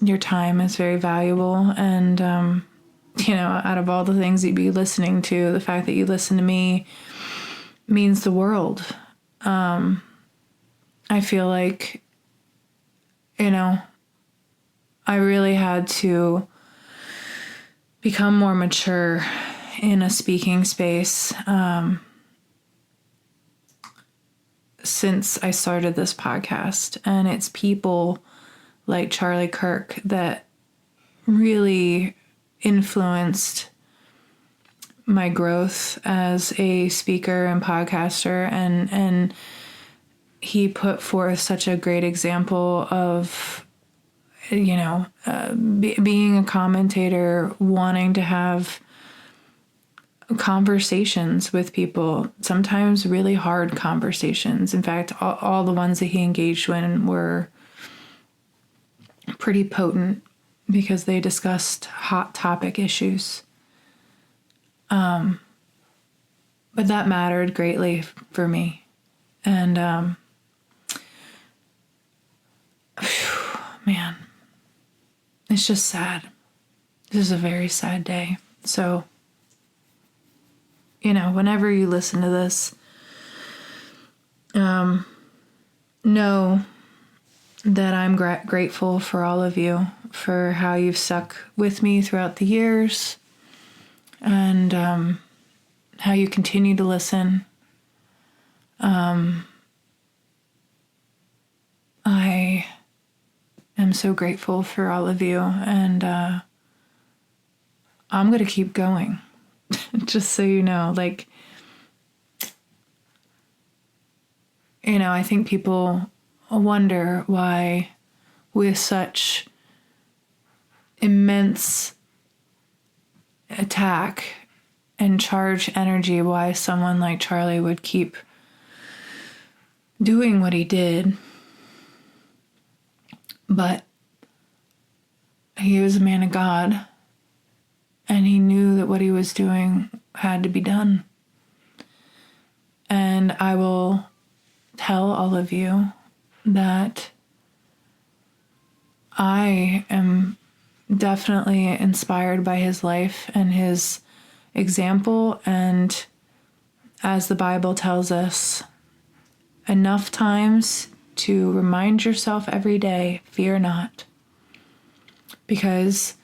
Your time is very valuable, and out of all the things you'd be listening to, the fact that you listen to me means the world. I feel like, I really had to become more mature in a speaking space since I started this podcast. And it's people like Charlie Kirk that really influenced my growth as a speaker and podcaster, and he put forth such a great example of being a commentator, wanting to have conversations with people, sometimes really hard conversations. In fact, all the ones that he engaged in were pretty potent because they discussed hot topic issues. But that mattered greatly for me. And, man, it's just sad. This is a very sad day. So, whenever you listen to this, know that I'm grateful for all of you, for how you've stuck with me throughout the years, and how you continue to listen. I am so grateful for all of you, and I'm going to keep going. Just so you know, I think people wonder why, with such immense attack and charge energy why someone like Charlie would keep doing what he did. But he was a man of God, and he knew that what he was doing had to be done. And I will tell all of you that I am definitely inspired by his life and his example. And as the Bible tells us, enough times to remind yourself every day, fear not. Because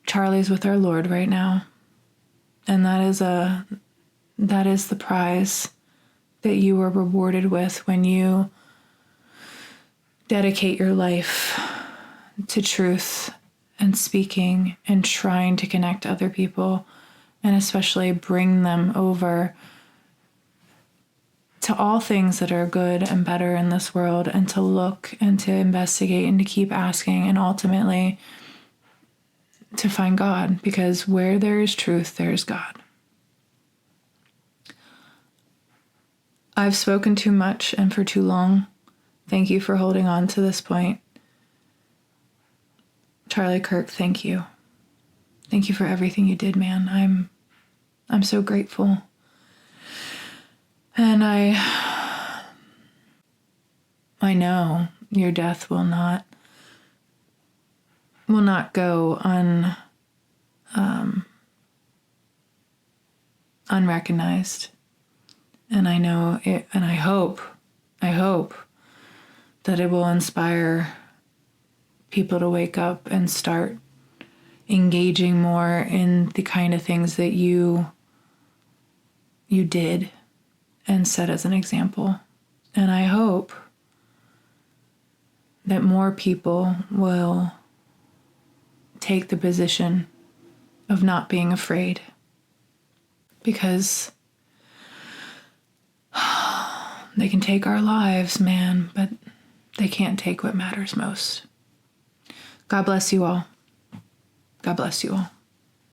Charlie's with our Lord right now. And that is the prize that you are rewarded with when you dedicate your life to truth and speaking and trying to connect other people, and especially bring them over to all things that are good and better in this world, and to look and to investigate and to keep asking, and ultimately to find God, because where there is truth, there is God. I've spoken too much and for too long. Thank you for holding on to this point. Charlie Kirk, thank you. Thank you for everything you did, man. I'm so grateful. And I know your death will not go unrecognized. And I know it, and I hope that it will inspire people to wake up and start engaging more in the kind of things that you did and set as an example. And I hope that more people will take the position of not being afraid, because they can take our lives, man, but they can't take what matters most. God bless you all. God bless you all.